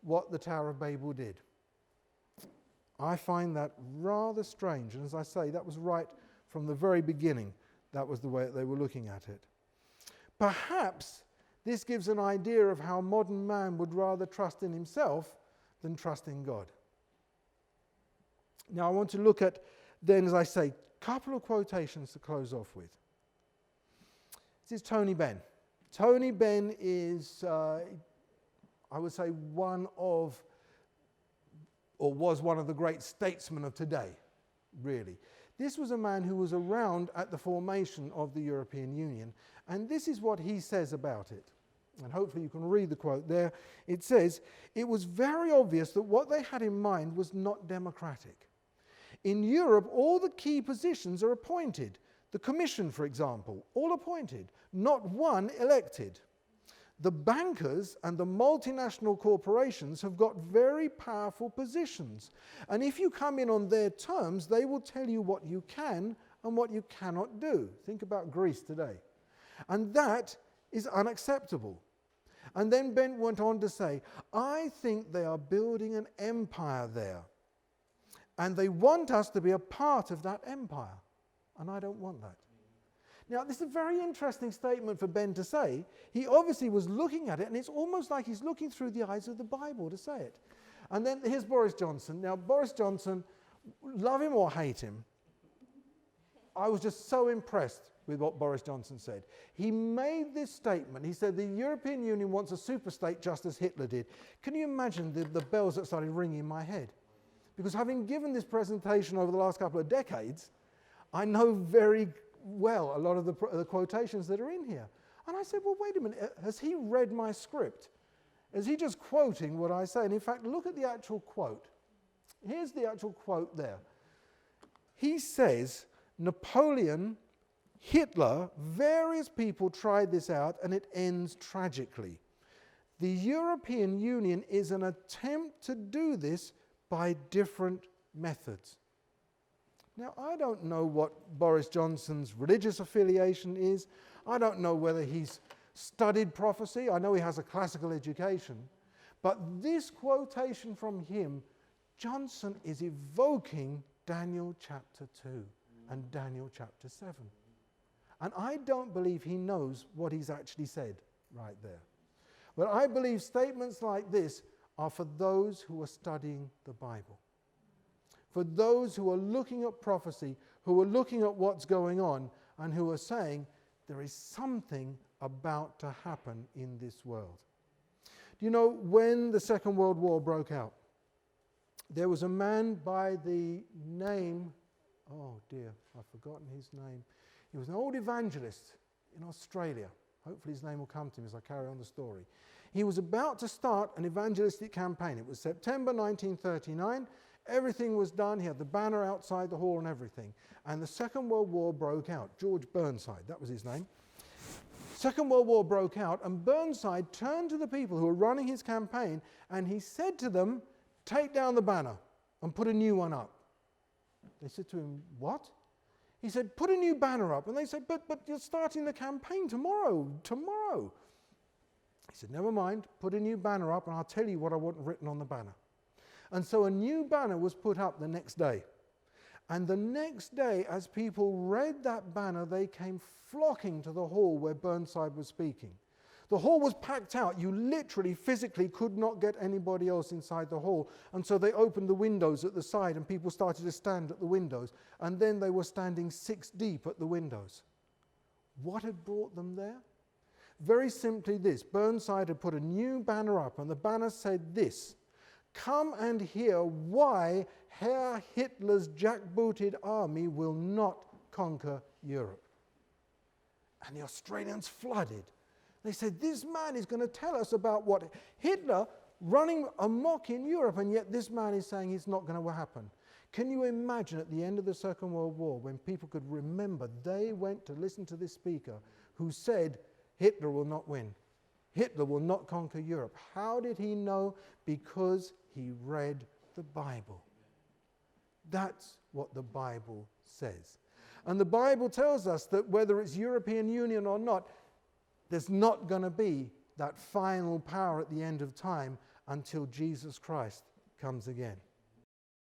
what the Tower of Babel did. I find that rather strange. And as I say, that was right from the very beginning. That was the way they were looking at it. Perhaps this gives an idea of how modern man would rather trust in himself than trust in God. Now I want to look at, then as I say, a couple of quotations to close off with. This is Tony Benn. Tony Benn is, I would say, was one of the great statesmen of today, really. This was a man who was around at the formation of the European Union, and this is what he says about it. And hopefully you can read the quote there. It says, "It was very obvious that what they had in mind was not democratic. In Europe, all the key positions are appointed. The Commission, for example, all appointed, not one elected. The bankers and the multinational corporations have got very powerful positions. And if you come in on their terms, they will tell you what you can and what you cannot do." Think about Greece today. And that is unacceptable. And then Benn went on to say, "I think they are building an empire there. And they want us to be a part of that empire. And I don't want that." Now, this is a very interesting statement for Ben to say. He obviously was looking at it, and it's almost like he's looking through the eyes of the Bible to say it. And then here's Boris Johnson. Now, Boris Johnson, love him or hate him, I was just so impressed with what Boris Johnson said. He made this statement. He said the European Union wants a superstate just as Hitler did. Can you imagine the bells that started ringing in my head? Because having given this presentation over the last couple of decades, I know very well a lot of the quotations that are in here. And I said, well, wait a minute, has he read my script? Is he just quoting what I say? And in fact, look at the actual quote. Here's the actual quote there. He says, Napoleon, Hitler, various people tried this out and it ends tragically. The European Union is an attempt to do this by different methods. Now, I don't know what Boris Johnson's religious affiliation is. I don't know whether he's studied prophecy. I know he has a classical education. But this quotation from him, Johnson is evoking Daniel chapter 2 and Daniel chapter 7. And I don't believe he knows what he's actually said right there. But I believe statements like this are for those who are studying the Bible. For those who are looking at prophecy, who are looking at what's going on, and who are saying, there is something about to happen in this world. Do you know, when the Second World War broke out, there was a man by the name, oh dear, I've forgotten his name. He was an old evangelist in Australia. Hopefully his name will come to me as I carry on the story. He was about to start an evangelistic campaign. It was September 1939. Everything was done. He had the banner outside the hall and everything. And the Second World War broke out. George Burnside, that was his name. Second World War broke out, and Burnside turned to the people who were running his campaign, and he said to them, take down the banner and put a new one up. They said to him, what? He said, put a new banner up. And they said, but you're starting the campaign tomorrow. He said, never mind, put a new banner up and I'll tell you what I want written on the banner. And so a new banner was put up the next day. And the next day, as people read that banner, they came flocking to the hall where Burnside was speaking. The hall was packed out. You literally, physically could not get anybody else inside the hall. And so they opened the windows at the side and people started to stand at the windows. And then they were standing 6 deep at the windows. What had brought them there? Very simply this. Burnside had put a new banner up, and the banner said this: come and hear why Herr Hitler's jackbooted army will not conquer Europe. And the Australians flooded. They said, this man is going to tell us about what Hitler running amok in Europe, and yet this man is saying it's not going to happen. Can you imagine at the end of the Second World War, when people could remember they went to listen to this speaker who said, Hitler will not win. Hitler will not conquer Europe. How did he know? Because he read the Bible. That's what the Bible says. And the Bible tells us that whether it's European Union or not, there's not going to be that final power at the end of time until Jesus Christ comes again.